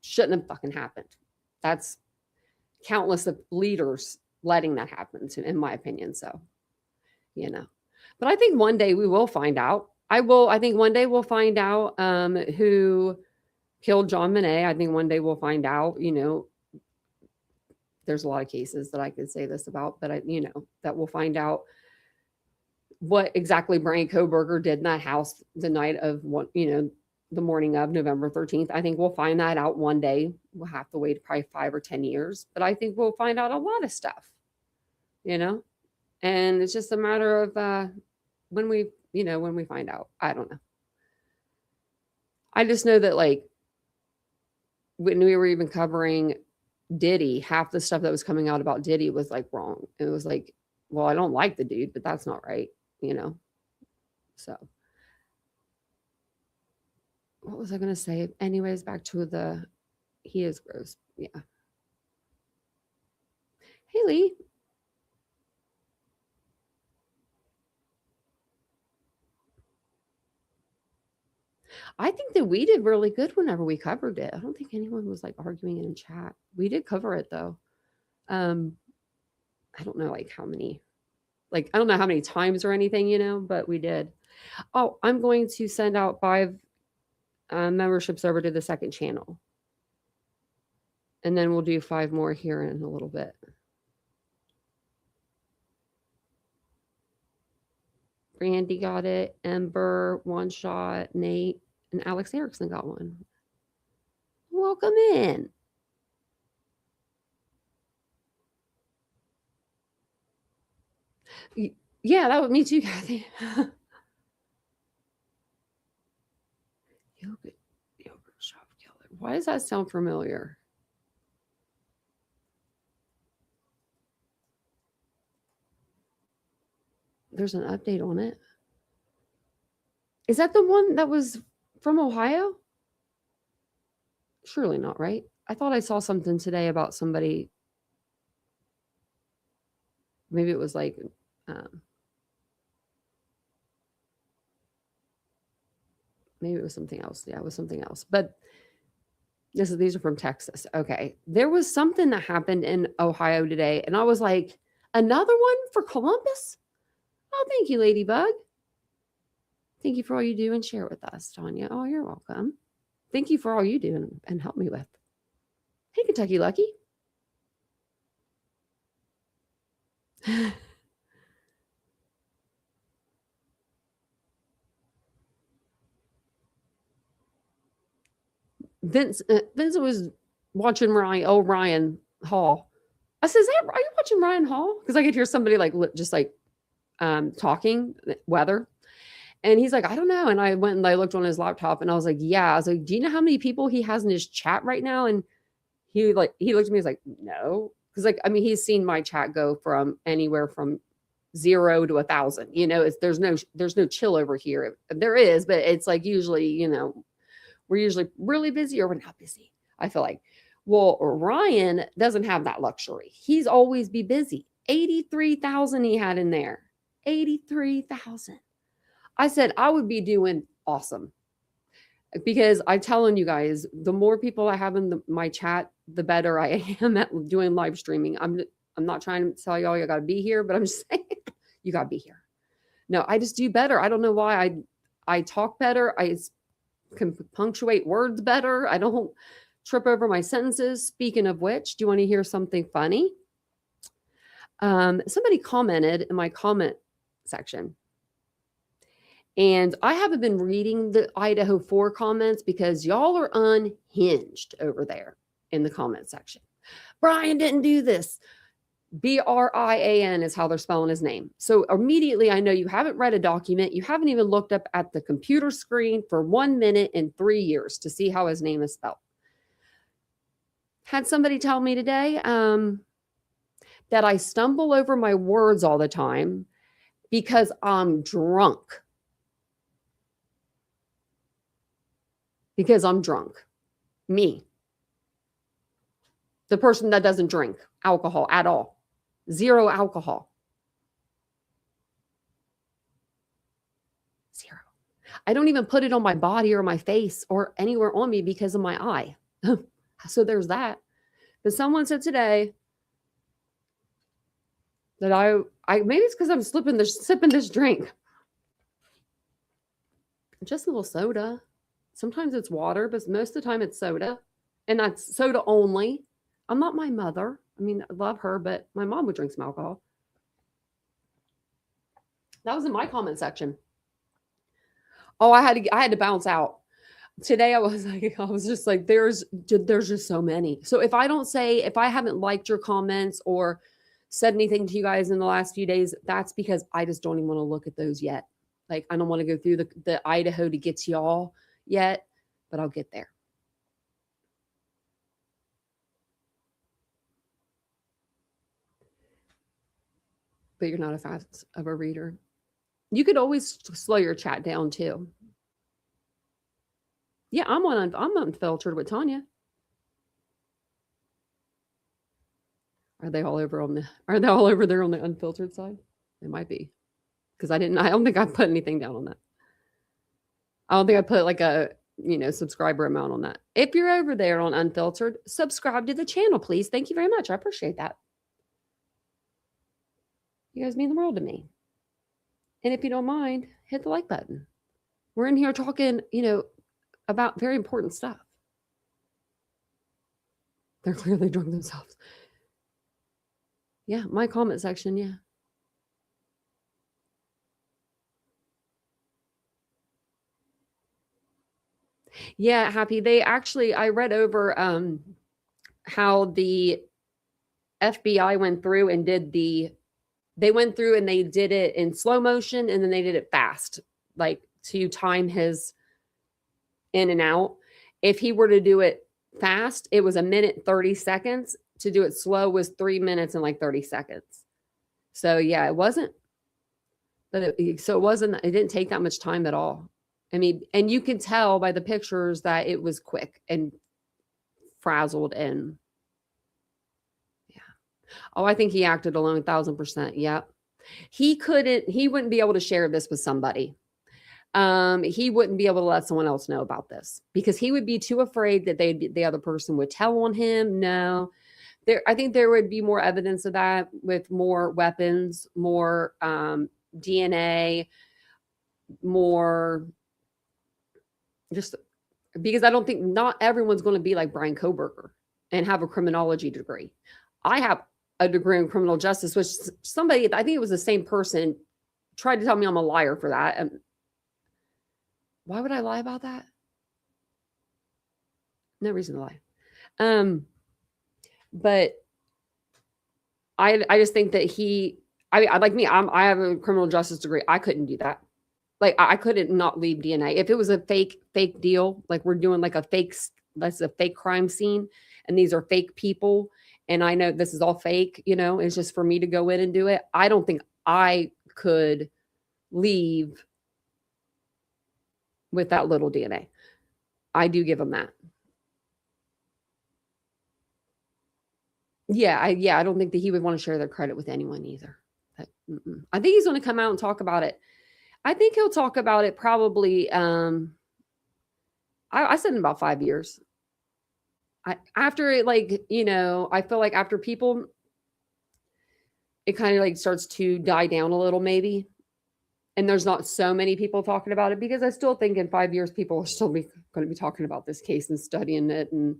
shouldn't have fucking happened. That's countless of leaders letting that happen, in my opinion. So, but I think one day we will find out I think one day we'll find out who killed John Monet. I think one day we'll find out, there's a lot of cases that I could say this about, but that we'll find out what exactly Brian Kohberger did in that house the night of the morning of November 13th. I think we'll find that out one day. We'll have to wait probably 5 or 10 years, but I think we'll find out a lot of stuff, and it's just a matter of when we find out. I don't know. I just know that when we were even covering Diddy, half the stuff that was coming out about Diddy was wrong. It was well, I don't like the dude, but that's not right, So what was I going to say? Anyways, back to he is gross. Yeah. Hey, Lee. I think that we did really good whenever we covered it. I don't think anyone was arguing in chat. We did cover it though. I don't know how many, I don't know how many times or anything, but we did. Oh, I'm going to send out 5 memberships over to the second channel. And then we'll do 5 more here in a little bit. Brandy got it. Ember, One Shot, Nate, and Alex Erickson got one. Welcome in. Yeah, that was me too, Kathy. Yogurt shop killer. Why does that sound familiar? There's an update on it. Is that the one that was from Ohio? Surely not, right? I thought I saw something today about somebody. Maybe it was maybe it was something else. Yeah, it was something else. But these are from Texas. Okay. There was something that happened in Ohio today. And I was like, another one for Columbus? Oh, thank you, Ladybug. Thank you for all you do and share it with us, Tanya. Oh, you're welcome. Thank you for all you do and help me with. Hey, Kentucky Lucky. Vincent was watching Ryan Hall. I says, hey, are you watching Ryan Hall? Because I could hear somebody just talking weather. And he's like, I don't know. And I went and I looked on his laptop and I was like, yeah. I was like, do you know how many people he has in his chat right now? And he looked at me, he's like, no. Because he's seen my chat go from anywhere from 0 to 1,000. There's no chill over here. There is, but it's usually, we're usually really busy or we're not busy. I feel like. Well, Ryan doesn't have that luxury. He's always be busy. 83,000 he had in there. 83,000. I said I would be doing awesome because I'm telling you guys, the more people I have in my chat, the better I am at doing live streaming. I'm not trying to tell y'all you got to be here, but I'm just saying you got to be here. No, I just do better. I don't know why I talk better. I can punctuate words better. I don't trip over my sentences. Speaking of which, do you want to hear something funny? Somebody commented in my comment section. And I haven't been reading the Idaho 4 comments because y'all are unhinged over there in the comment section. Brian didn't do this. Brian is how they're spelling his name. So immediately I know you haven't read a document. You haven't even looked up at the computer screen for 1 minute in 3 years to see how his name is spelled. Had somebody tell me today that I stumble over my words all the time because I'm drunk. Because I'm drunk. Me. The person that doesn't drink alcohol at all. 0 alcohol. 0. I don't even put it on my body or my face or anywhere on me because of my eye. So there's that. But someone said today that I maybe it's because I'm sipping this drink. Just a little soda. Sometimes it's water, but most of the time it's soda. And that's soda only. I'm not my mother. I mean, I love her, but my mom would drink some alcohol. That was in my comment section. Oh, I had to bounce out. Today I was like, I was just like, there's just so many. So if I haven't liked your comments or said anything to you guys in the last few days, that's because I just don't even want to look at those yet. Like, I don't want to go through the Idaho to get to y'all yet, but I'll get there. But you're not a fast of a reader. You could always slow your chat down too. Yeah, I'm unfiltered with Tanya. Are they all over there on the unfiltered side? It might be. Because I don't think I put anything down on that. I don't think I put like a, subscriber amount on that. If you're over there on unfiltered, subscribe to the channel, please. Thank you very much. I appreciate that. You guys mean the world to me. And if you don't mind, hit the like button. We're in here talking, about very important stuff. They're clearly drunk themselves. Yeah, my comment section, yeah. Yeah, Happy. I read over how the FBI went through and they went through and they did it in slow motion and then they did it fast, like to time his in and out. If he were to do it fast, it was 1 minute 30 seconds. To do it slow was 3 minutes and like 30 seconds. So yeah, it wasn't, it didn't take that much time at all. I mean, and you can tell by the pictures that it was quick and frazzled and yeah. Oh, I think he acted alone 1,000%. Yeah. He wouldn't be able to share this with somebody. He wouldn't be able to let someone else know about this because he would be too afraid that the other person would tell on him. No, I think there would be more evidence of that with more weapons, more DNA, more just because I don't think not everyone's going to be like Bryan Kohberger and have a criminology degree. I have a degree in criminal justice, which somebody, I think it was the same person, tried to tell me I'm a liar for that. And why would I lie about that? No reason to lie. But I just think that I have a criminal justice degree. I couldn't do that. Like I couldn't not leave DNA. If it was a fake deal, like we're doing like that's a fake crime scene and these are fake people. And I know this is all fake, it's just for me to go in and do it. I don't think I could leave with that little DNA. I do give them that. Yeah, I don't think that he would want to share their credit with anyone either. But, I think he's going to come out and talk about it. I think he'll talk about it probably. I said in about 5 years. After it, I feel like after people, it kind of like starts to die down a little, maybe. And there's not so many people talking about it because I still think in 5 years, people are still going to be talking about this case and studying it. And,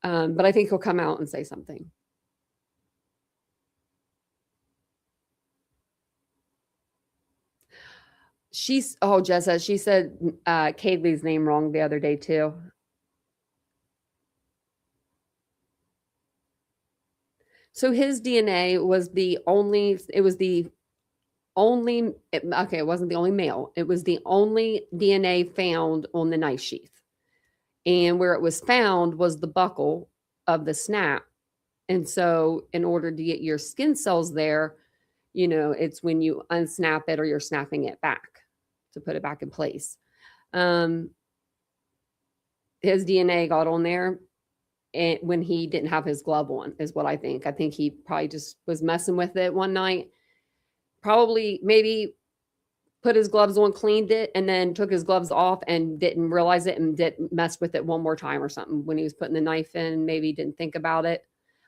but I think he'll come out and say something. Jessa, she said Kaylee's name wrong the other day too. So his DNA was it wasn't the only male. It was the only DNA found on the knife sheath. And where it was found was the buckle of the snap. And so in order to get your skin cells there, it's when you unsnap it or you're snapping it back to put it back in place. His DNA got on there and when he didn't have his glove on is what I think. I think he probably just was messing with it one night. Probably maybe put his gloves on, cleaned it, and then took his gloves off and didn't realize it and didn't mess with it one more time or something when he was putting the knife in. Maybe didn't think about it.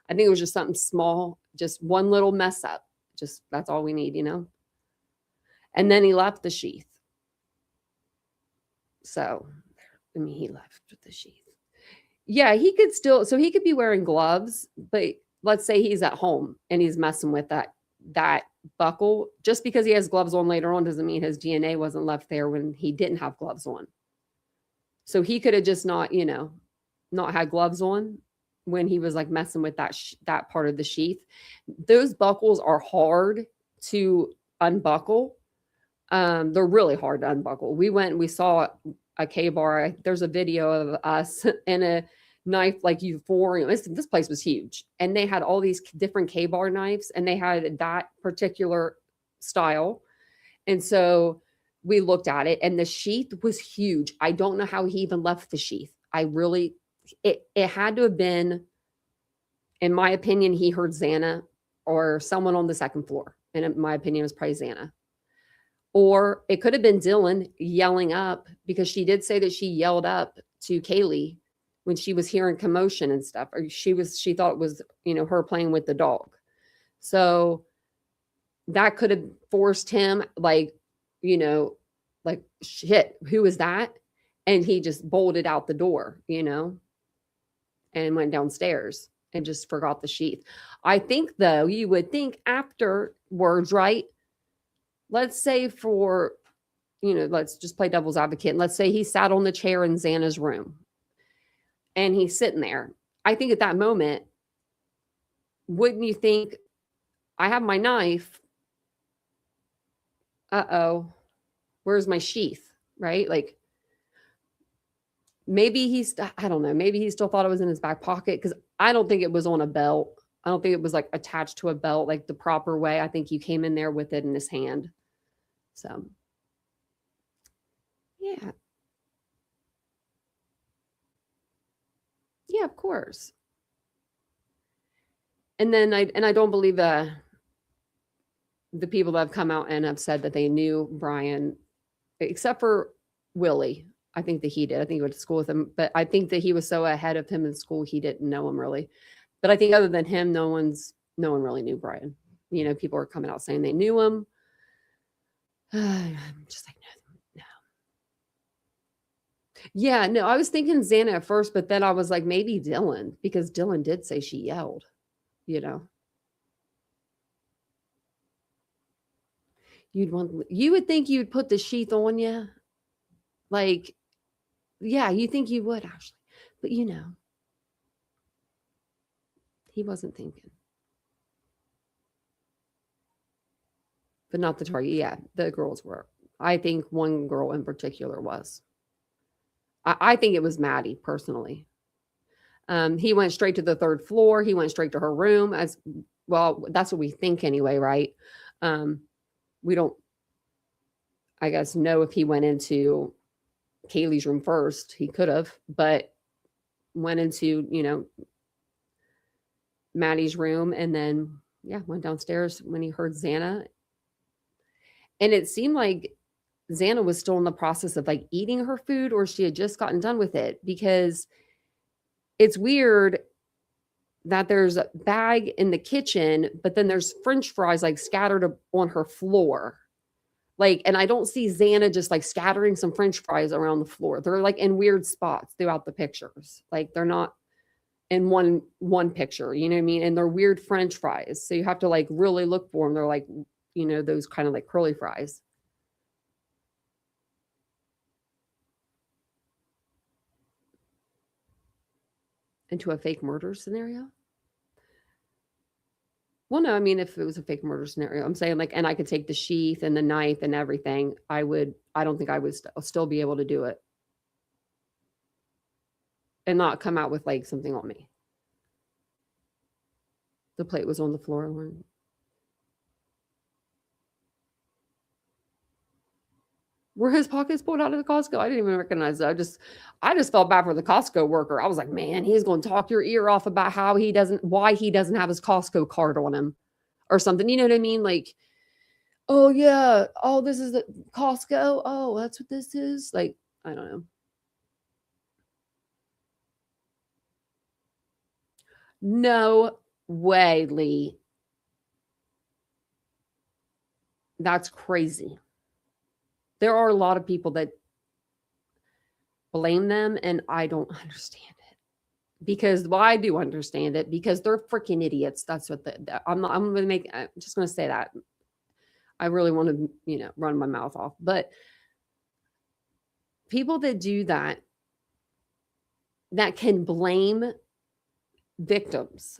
I think it was just something small, just one little mess up. Just that's all we need, And then he left the sheath. So, I mean, he left with the sheath. Yeah, he could still, so he could be wearing gloves, but let's say he's at home and he's messing with that buckle. Just because he has gloves on later on doesn't mean his DNA wasn't left there when he didn't have gloves on. So he could have just not, not had gloves on when he was like messing with that part of the sheath. Those buckles are hard to unbuckle. They're really hard to unbuckle. We saw a K-bar. There's a video of us in a knife like Euphorium. This place was huge, and they had all these different K-bar knives, and they had that particular style. And so we looked at it, and the sheath was huge. I don't know how he even left the sheath. It had to have been, in my opinion, he heard Xana or someone on the second floor. And in my opinion, it was probably Xana. Or it could have been Dylan yelling up, because she did say that she yelled up to Kaylee when she was hearing commotion and stuff. Or she thought it was, her playing with the dog. So that could have forced him, like, shit, who is that? And he just bolted out the door, and went downstairs and just forgot the sheath. I think, though, you would think afterwards, right? Let's say let's just play devil's advocate. And let's say he sat on the chair in Xana's room and he's sitting there. I think at that moment, wouldn't you think, I have my knife. Uh-oh, where's my sheath? Right? Like, maybe I don't know, maybe he still thought it was in his back pocket, because I don't think it was on a belt. I don't think it was like attached to a belt like the proper way. I think he came in there with it in his hand. So, yeah. Yeah, of course. And then I don't believe the people that have come out and have said that they knew Brian, except for Willie. I think that he did. I think he went to school with him, but I think that he was so ahead of him in school, he didn't know him really. But I think other than him, no one really knew Brian. People are coming out saying they knew him. I'm just like, no. Yeah, no, I was thinking Xana at first, but then I was like, maybe Dylan, because Dylan did say she yelled, You would think you'd put the sheath on you. Like, yeah, you think you would, actually. But he wasn't thinking. But not the target. Yeah, the girls were. I think one girl in particular was. I think it was Maddie, personally. He went straight to the third floor. He went straight to her room. As well, that's what we think anyway, right? We don't, I guess, know if he went into Kaylee's room first. He could have, but went into, Maddie's room, and then, went downstairs when he heard Xana. And it seemed like Xana was still in the process of like eating her food, or she had just gotten done with it, because it's weird that there's a bag in the kitchen, but then there's French fries like scattered on her floor. Like, and I don't see Xana just like scattering some French fries around the floor. They're like in weird spots throughout the pictures. Like, they're not in one picture, you know what I mean? And they're weird French fries. So you have to like really look for them. They're like, those kind of like curly fries. Into a fake murder scenario? Well, no, I mean, if it was a fake murder scenario, I'm saying, like, and I could take the sheath and the knife and everything, I don't think I would still be able to do it and not come out with like something on me. The plate was on the floor, Lauren. Were his pockets pulled out of the Costco? I didn't even recognize that. I just felt bad for the Costco worker. I was like, man, he's going to talk your ear off about why he doesn't have his Costco card on him or something. You know what I mean? Like, oh yeah, oh, this is the Costco. Oh, that's what this is. Like, I don't know. No way, Lee. That's crazy. There are a lot of people that blame them, and I don't understand it. Because, well, I do understand it because they're freaking idiots. That's what I'm just going to say that. I really want to, run my mouth off. But people that do that can blame victims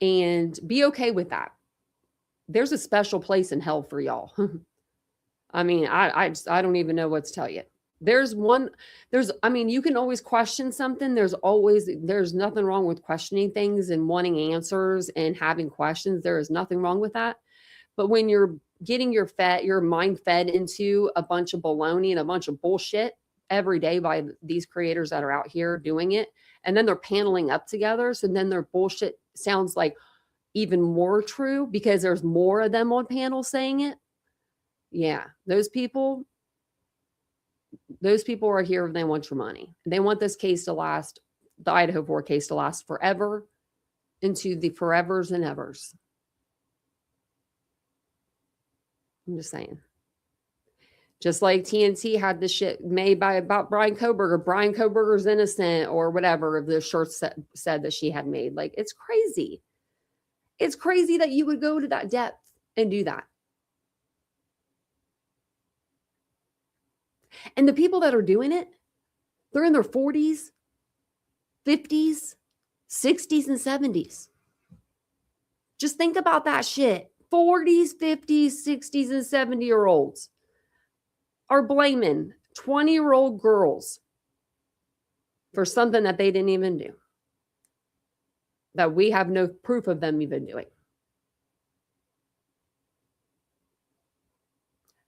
and be okay with that. There's a special place in hell for y'all. I mean, I don't even know what to tell you. You can always question something. There's nothing wrong with questioning things and wanting answers and having questions. There is nothing wrong with that. But when you're getting your mind fed into a bunch of baloney and a bunch of bullshit every day by these creators that are out here doing it, and then they're paneling up together, so then their bullshit sounds like even more true because there's more of them on panel saying it. Yeah, those people are here and they want your money. They want this case to last, the Idaho 4 case to last forever, into the forevers and evers. I'm just saying. Just like TNT had this shit made about Bryan Kohberger. Bryan Kohberger's innocent or whatever the shirt said that she had made. Like, it's crazy. It's crazy that you would go to that depth and do that. And the people that are doing it, they're in their 40s, 50s, 60s, and 70s. Just think about that shit. 40s, 50s, 60s, and 70-year-olds are blaming 20-year-old girls for something that they didn't even do, that we have no proof of them even doing.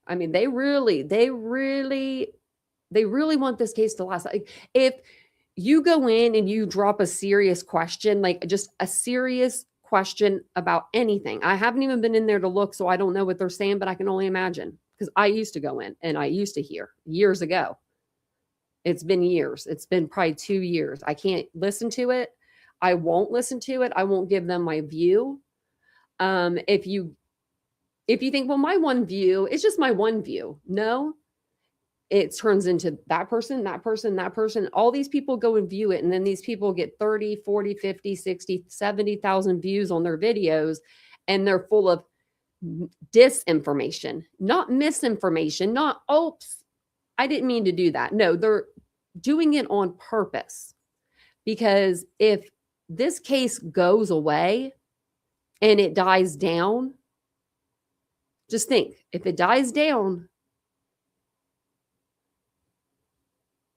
I mean, they really want this case to last. Like, if you go in and you drop a serious question, like just a serious question about anything, I haven't even been in there to look, so I don't know what they're saying, but I can only imagine because I used to go in and I used to hear years ago. It's been years. It's been probably 2 years. I can't listen to it. I won't listen to it. I won't give them my view. If you think, well, my one view, it's just my one view. No, it turns into that person, that person, that person. All these people go and view it. And then these people get 30, 40, 50, 60, 70,000 views on their videos. And they're full of disinformation, not misinformation, not, oops, I didn't mean to do that. No, they're doing it on purpose. Because if this case goes away and it dies down, just think, if it dies down,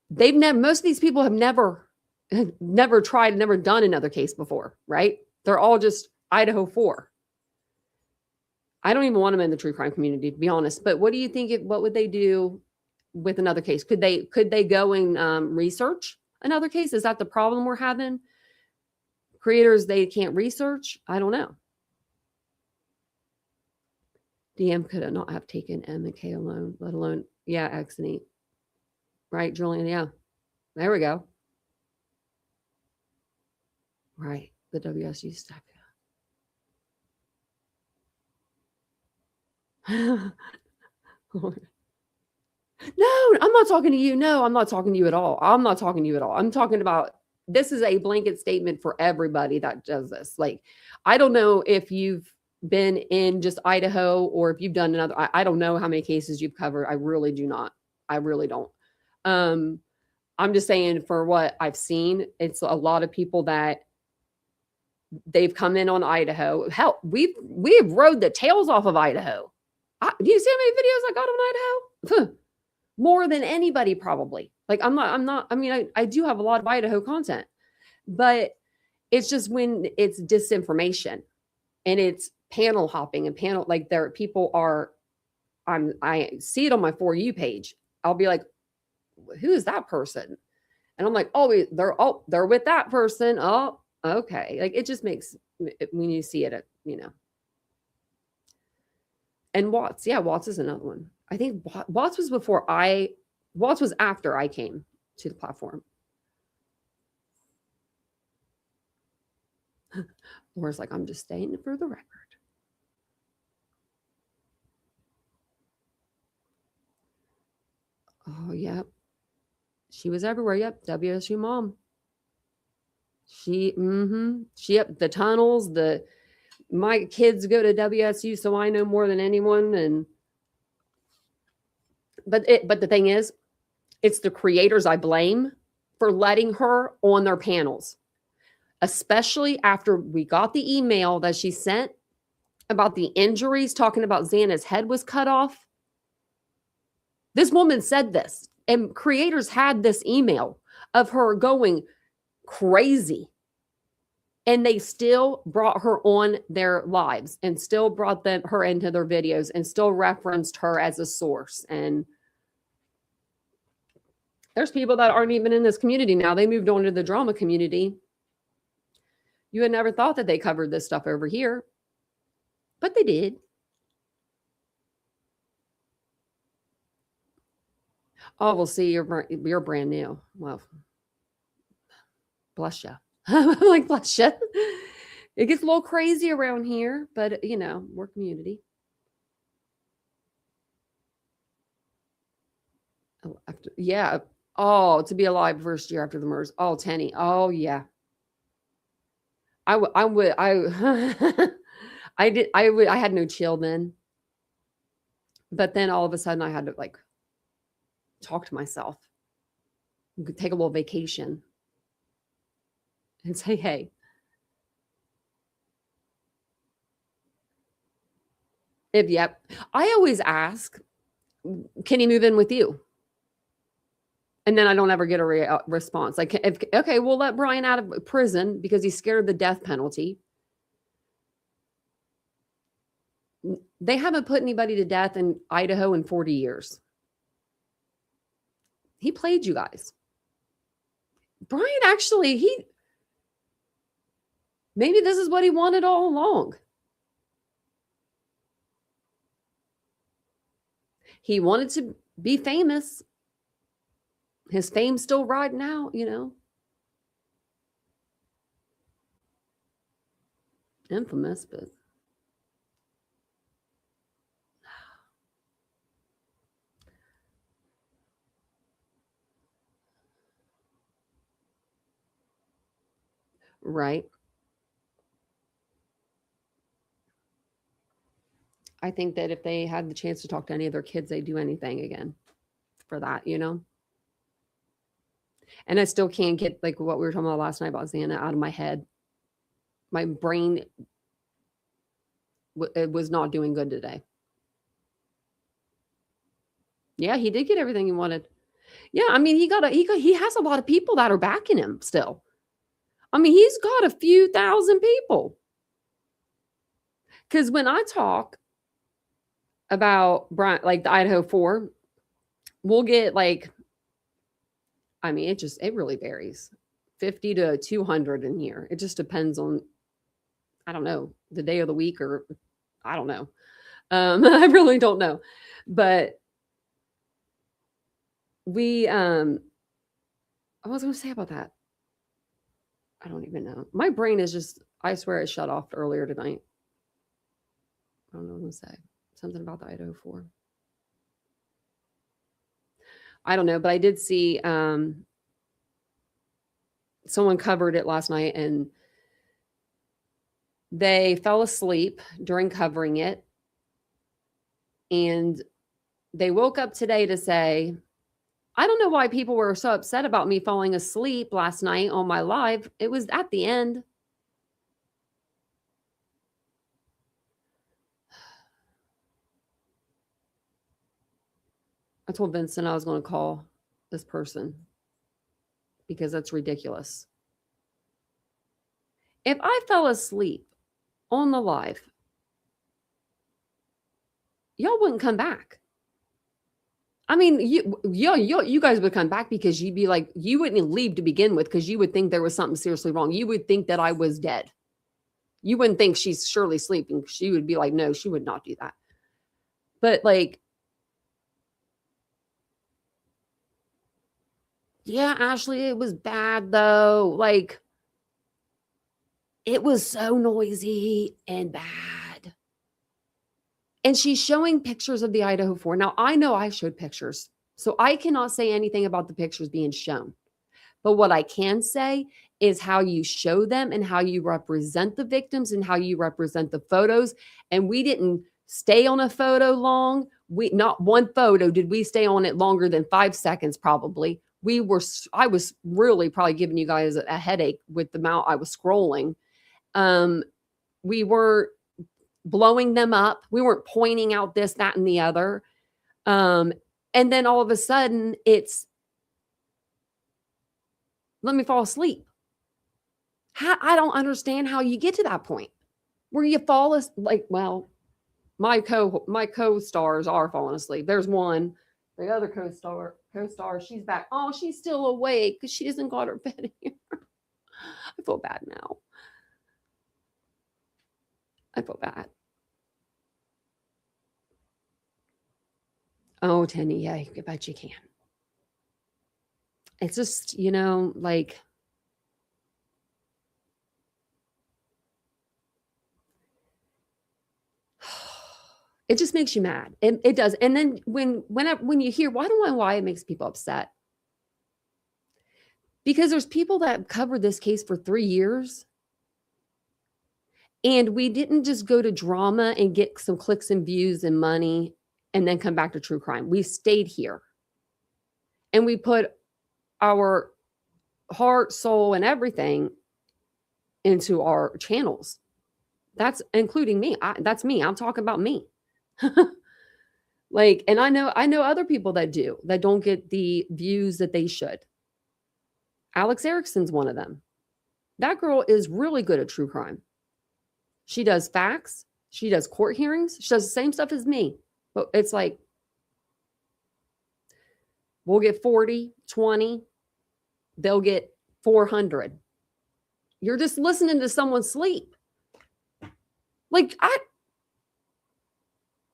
most of these people have never tried, never done another case before, right? They're all just Idaho 4. I don't even want them in the true crime community, to be honest. But what do you think? What would they do with another case? Could they go and research another case? Is that the problem we're having? Creators, they can't research? I don't know. DM could not have taken M and K alone, let alone, X and E. Right, Julian? Yeah. There we go. Right. The WSU stack. No, I'm not talking to you. No, I'm not talking to you at all. I'm talking about, this is a blanket statement for everybody that does this. Like, I don't know if you've been in just Idaho or if you've done another, I don't know how many cases you've covered. I really do not. I really don't. I'm just saying, for what I've seen, it's a lot of people that they've come in on Idaho. Hell, we've rode the tails off of Idaho. Do you see how many videos I got on Idaho? More than anybody, probably. Like, I do have a lot of Idaho content, but it's just when it's disinformation and it's panel hopping and like people are, I see it on my For You page. I'll be like, who is that person? And I'm like, they're with that person. Oh, okay. Like, it just makes, when you see it, And Watts, Watts is another one. I think Watts was Watts was after I came to the platform. Or it's like, I'm just saying for the record. Oh, yep. She was everywhere. Yep. WSU mom. She, yep. The tunnels, my kids go to WSU, so I know more than anyone. But the thing is, it's the creators I blame for letting her on their panels, especially after we got the email that she sent about the injuries, talking about Xana's head was cut off. This woman said this, and creators had this email of her going crazy. And they still brought her on their lives and still brought her into their videos and still referenced her as a source. And there's people that aren't even in this community now. They moved on to the drama community. You had never thought that they covered this stuff over here, but they did. Oh, we'll see. You're brand new. Well, bless you. I'm like, bless you. It gets a little crazy around here, but we're community. Oh, yeah. Oh, to be alive first year after the MERS. Oh, Tenny. Oh, yeah. I had no chill then. But then all of a sudden I had to talk to myself, take a little vacation and say, hey, yep. I always ask, can he move in with you? And then I don't ever get a response. Okay, we'll let Brian out of prison because he's scared of the death penalty. They haven't put anybody to death in Idaho in 40 years. He played you guys. Brian actually, maybe this is what he wanted all along. He wanted to be famous. His fame's still riding out, Infamous, but right. I think that if they had the chance to talk to any of their kids, they'd do anything again for that, And I still can't get what we were talking about last night about Xana out of my head. My brain it was not doing good today. Yeah, he did get everything he wanted. Yeah, I mean, he has a lot of people that are backing him still. I mean, he's got a few thousand people. Because when I talk about Brian, the Idaho 4, we'll get I mean, it really varies. 50 to 200 in here. It just depends on, I don't know, the day of the week, or I don't know. I really don't know. But I was going to say about that. I don't even know. My brain is just, I swear it shut off earlier tonight. I don't know what I'm going to say. Something about the Idaho 4. I don't know, but I did see someone covered it last night and they fell asleep during covering it. And they woke up today to say, I don't know why people were so upset about me falling asleep last night on my live. It was at the end. I told Vincent I was going to call this person because that's ridiculous. If I fell asleep on the live, y'all wouldn't come back. I mean, you guys would come back because you'd be like, you wouldn't leave to begin with because you would think there was something seriously wrong. You would think that I was dead. You wouldn't think she's surely sleeping. She would be like, no, she would not do that. But yeah, Ashley, it was bad though. It was so noisy and bad. And she's showing pictures of the Idaho 4. Now, I know I showed pictures So I cannot say anything about the pictures being shown. But what I can say is how you show them and how you represent the victims and how you represent the photos. And we didn't stay on a photo long. Not one photo did we stay on it longer than 5 seconds, probably. I was really probably giving you guys a headache with the amount I was scrolling. We weren't blowing them up. We weren't pointing out this, that, and the other. And then all of a sudden it's, let me fall asleep. I don't understand how you get to that point where you fall asleep. Well, my co-stars are falling asleep. There's one, the other co-star, she's back. Oh, she's still awake because she hasn't got her bed here. I feel bad now. I feel bad. Oh, Tenny, yeah, I bet you can. It's just, like, it just makes you mad. It does. And then when you hear, why it makes people upset. Because there's people that covered this case for 3 years. And we didn't just go to drama and get some clicks and views and money and then come back to true crime. We stayed here. And we put our heart, soul, and everything into our channels. That's including me. That's me. I'm talking about me. Like, and I know other people that don't get the views that they should. Alex Erickson's one of them. That girl is really good at true crime. She does facts. She does court hearings. She does the same stuff as me. But it's like, we'll get 40, 20. They'll get 400. You're just listening to someone sleep. Like, I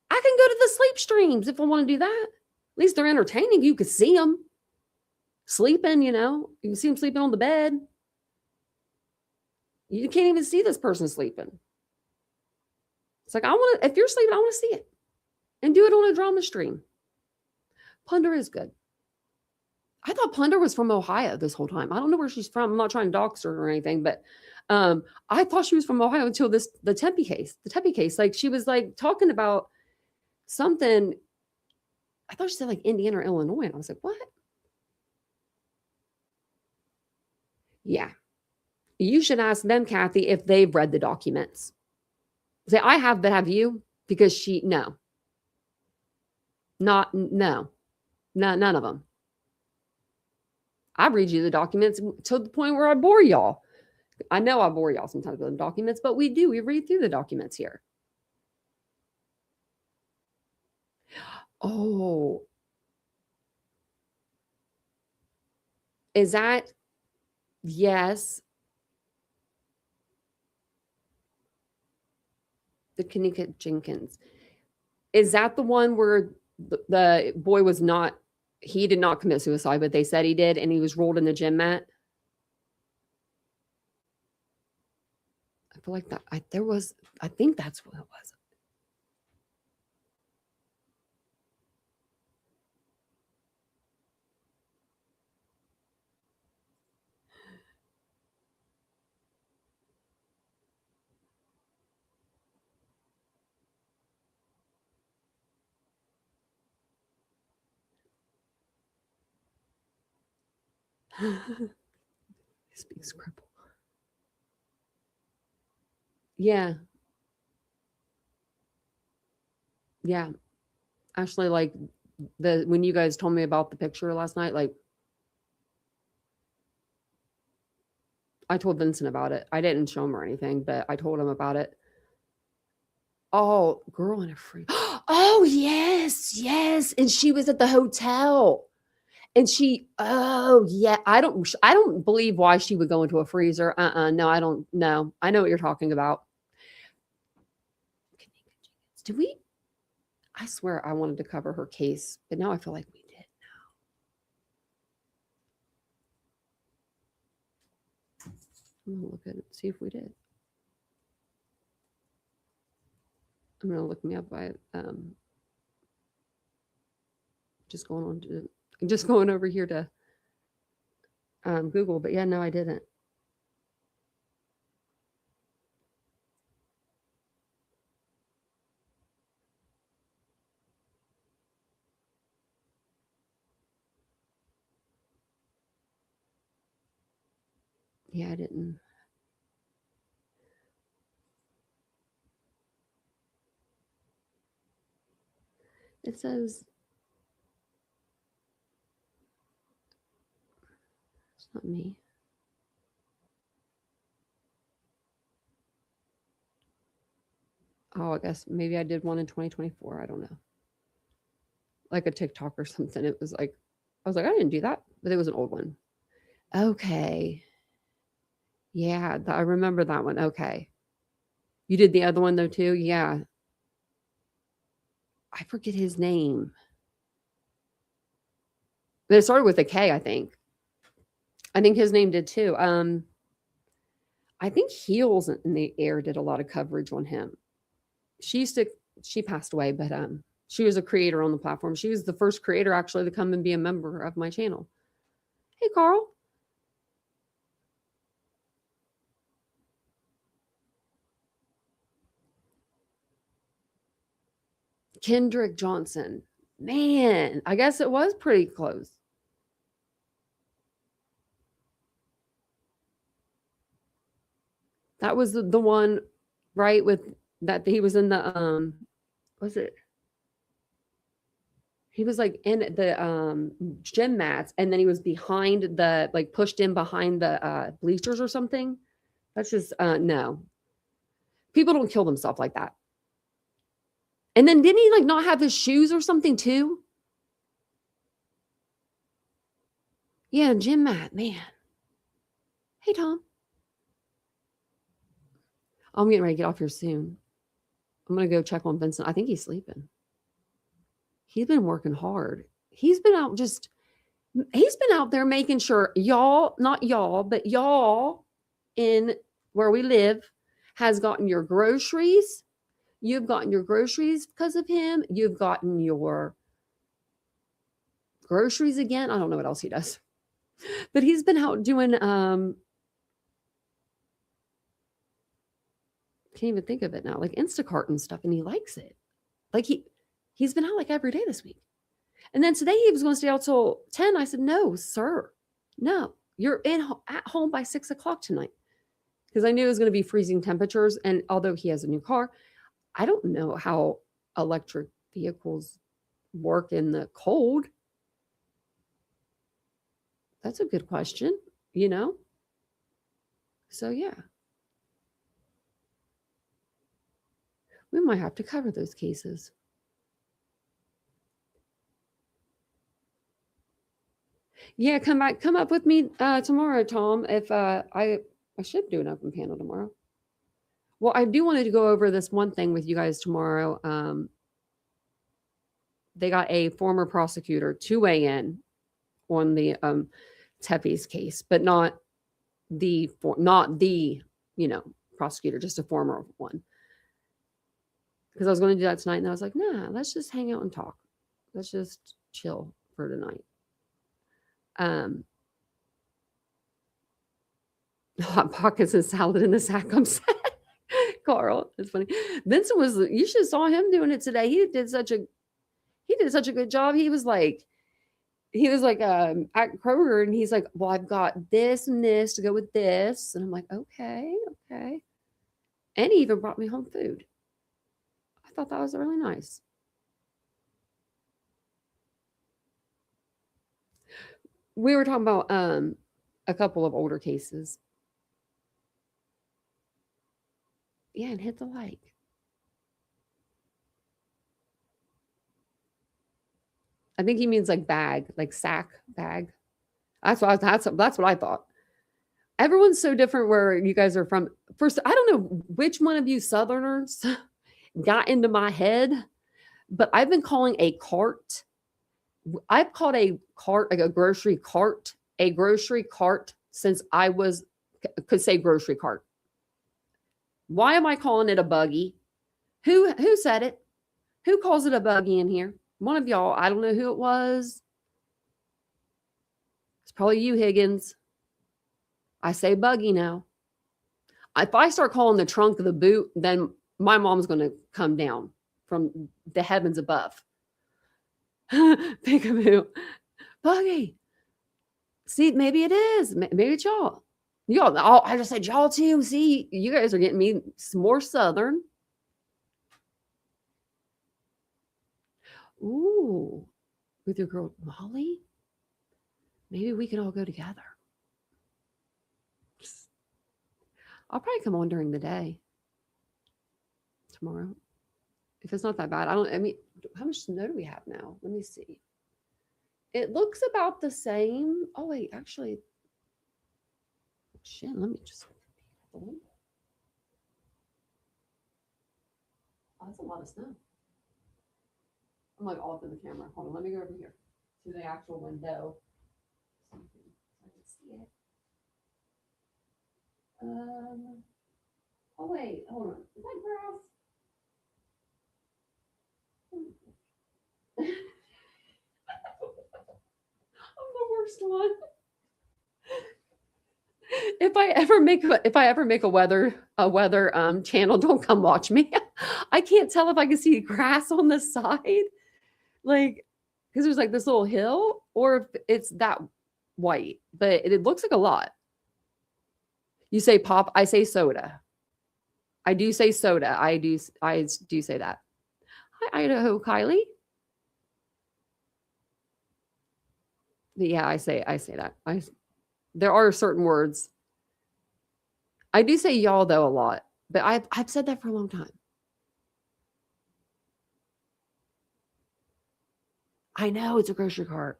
can go to the sleep streams if I want to do that. At least they're entertaining. You can see them sleeping, you can see them sleeping on the bed. You can't even see this person sleeping. It's like, if you're sleeping, I want to see it and do it on a drama stream. Plunder is good. I thought Plunder was from Ohio this whole time. I don't know where she's from. I'm not trying to dox her or anything, but I thought she was from Ohio until the Tempe case. Like, she was like talking about something. I thought she said like Indiana or Illinois. And I was like, what? Yeah. You should ask them, Kathy, if they've read the documents. Say, I have, but have you? Because none of them. I read you the documents to the point where I bore y'all. I know I bore y'all sometimes with the documents, but we read through the documents here. Oh. Is that? Yes. The Kanika Jenkins. Is that the one where the boy he did not commit suicide, but they said he did, and he was rolled in the gym mat? I feel like that. I think that's what it was. Speaks cripple. Yeah. Yeah. Actually, like, when you guys told me about the picture last night, like, I told Vincent about it. I didn't show him or anything, but I told him about it. Oh, girl in a freezer. Oh, yes. And she was at the hotel. And oh yeah, I don't believe why she would go into a freezer. No, I don't know. I know what you're talking about. Did we? I swear I wanted to cover her case, but now I feel like we did now. I'm gonna look at it, see if we did. I'm gonna look me up by Just going over here to Google, but yeah, no, I didn't. Yeah, I didn't. It says it's not me. Oh, I guess maybe I did one in 2024. I don't know. Like a TikTok or something. It was like, I was like, I didn't do that, but it was an old one. Okay. Yeah, I remember that one. Okay. You did the other one though too? Yeah. I forget his name. But it started with a K, I think. I think his name did too. I think Heels in the Air did a lot of coverage on him. She passed away, but she was a creator on the platform. She was the first creator actually to come and be a member of my channel. Hey, Carl. Kendrick Johnson. Man, I guess it was pretty close. That was the one, right, with that he was in the was it? He was like in the gym mats, and then he was behind the, like, pushed in behind the bleachers or something. That's just no. People don't kill themselves like that. And then didn't he like not have his shoes or something too? Yeah, gym mat, man. Hey, Tom. I'm getting ready to get off here soon. I'm going to go check on Vincent. I think he's sleeping. He's been working hard. He's been out there making sure y'all, not y'all, but y'all in where we live has gotten your groceries. You've gotten your groceries because of him. You've gotten your groceries again. I don't know what else he does. But he's been out doing can't even think of it now, like Instacart and stuff, and he likes it. Like he's been out like every day this week. And then today he was going to stay out till 10. I said, no, sir. No, you're at home by 6 o'clock tonight. Because I knew it was going to be freezing temperatures. And although he has a new car, I don't know how electric vehicles work in the cold. That's a good question, you know? So, yeah. We might have to cover those cases. Yeah, come up with me tomorrow, Tom. If I should do an open panel tomorrow. Well, I do wanted to go over this one thing with you guys tomorrow. They got a former prosecutor to weigh in on the Tepe's case, but not the prosecutor, just a former one. Because I was going to do that tonight, and I was like, nah, let's just hang out and talk. Let's just chill for tonight. Hot pockets and salad in the sack. I'm sad. Carl, it's funny. Vincent you should have saw him doing it today. He did such a good job. He was like at Kroger, and he's like, well, I've got this and this to go with this. And I'm like, okay. And he even brought me home food. I thought that was really nice. We were talking about a couple of older cases. Yeah, and hit the like. I think he means like bag, like sack bag. That's what I thought. Everyone's so different where you guys are from. First, I don't know which one of you Southerners got into my head, but I've been calling a cart. I've called a cart, like a grocery cart since I could say grocery cart. Why am I calling it a buggy? Who said it? Who calls it a buggy in here? One of y'all, I don't know who it was. It's probably you, Higgins. I say buggy now. If I start calling the trunk the boot, then my mom's going to come down from the heavens above. Peekaboo. Buggy. See, maybe it is. Maybe it's y'all. Y'all, I just said y'all too. See, you guys are getting me some more Southern. Ooh, with your girl Molly? Maybe we could all go together. I'll probably come on during the day tomorrow. If it's not that bad. I mean, how much snow do we have now? Let me see. It looks about the same. Oh, wait, actually. Shit, let me just. Oh, that's a lot of snow. I'm like off in the camera. Hold on, let me go over here to the actual window. So I can see it. Oh wait, hold on. Is that grass? I'm the worst one. If I ever make a weather channel, don't come watch me. I can't tell if I can see grass on the side, like because there's like this little hill, or if it's that white. But it looks like a lot. You say pop, I say soda. I do say soda. I do say that. Hi, Idaho, Kylie. But yeah, I say that. There are certain words. I do say y'all though a lot, but I've said that for a long time. I know it's a grocery cart.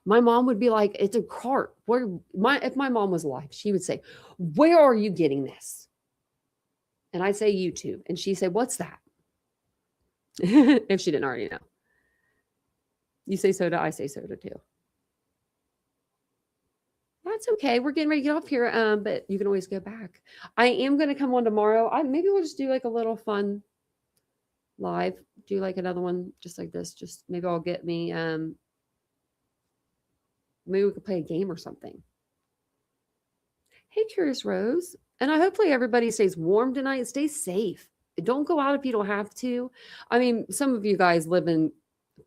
My mom would be like, it's a cart. If my mom was alive, she would say, where are you getting this? And I'd say YouTube. And she'd say, what's that? If she didn't already know. You say soda, I say soda too. That's okay. We're getting ready to get off here, but you can always go back. I am going to come on tomorrow. Maybe we'll just do like a little fun live. Do like another one just like this. Just maybe I'll get me maybe we could play a game or something. Hey, Curious Rose. And hopefully everybody stays warm tonight. Stay safe. Don't go out if you don't have to. I mean, some of you guys live in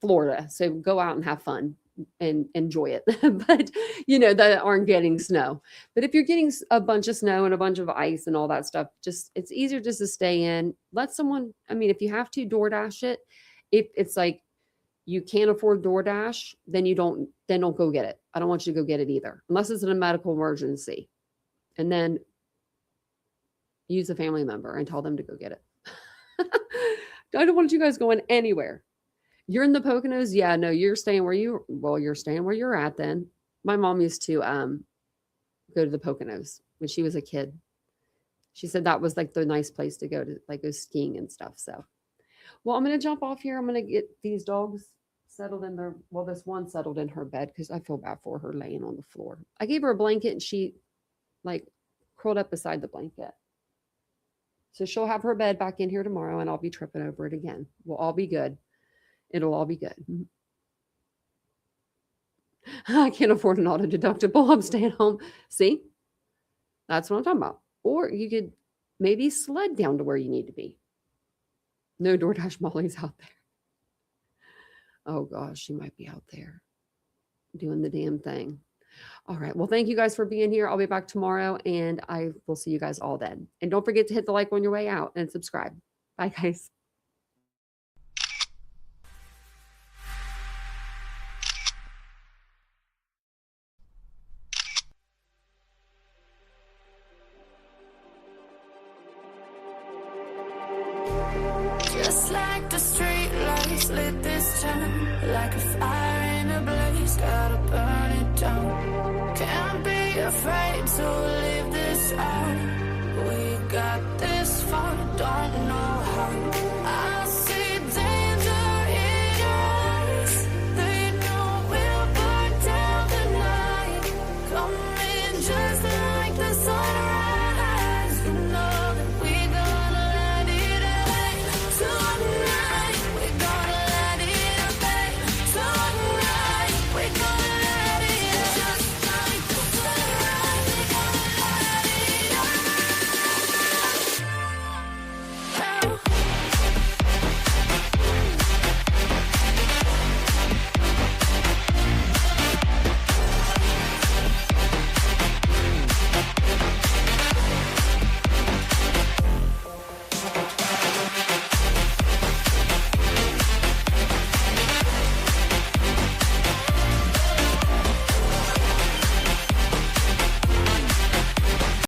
Florida, so go out and have fun and enjoy it. But, that aren't getting snow. But if you're getting a bunch of snow and a bunch of ice and all that stuff, it's easier just to stay in. Let someone, if you have to DoorDash it, if it's like, you can't afford DoorDash, then don't go get it. I don't want you to go get it either, unless it's in a medical emergency. And then use a family member and tell them to go get it. I don't want you guys going anywhere. You're in the Poconos? Yeah, no, you're staying where you're at then. My mom used to go to the Poconos when she was a kid. She said that was like the nice place to go go skiing and stuff. So, well, I'm going to jump off here. I'm going to get these dogs settled in their, this one settled in her bed because I feel bad for her laying on the floor. I gave her a blanket and she curled up beside the blanket. So she'll have her bed back in here tomorrow and I'll be tripping over it again. We'll all be good. It'll all be good. I can't afford an auto deductible. I'm staying home. See, that's what I'm talking about. Or you could maybe sled down to where you need to be. No DoorDash Molly's out there. Oh gosh, she might be out there doing the damn thing. All right. Well, thank you guys for being here. I'll be back tomorrow and I will see you guys all then. And don't forget to hit the like on your way out and subscribe. Bye, guys. Just like the street lights lit this town, like a fire in a blaze, gotta burn it down. Can't be afraid to leave this out.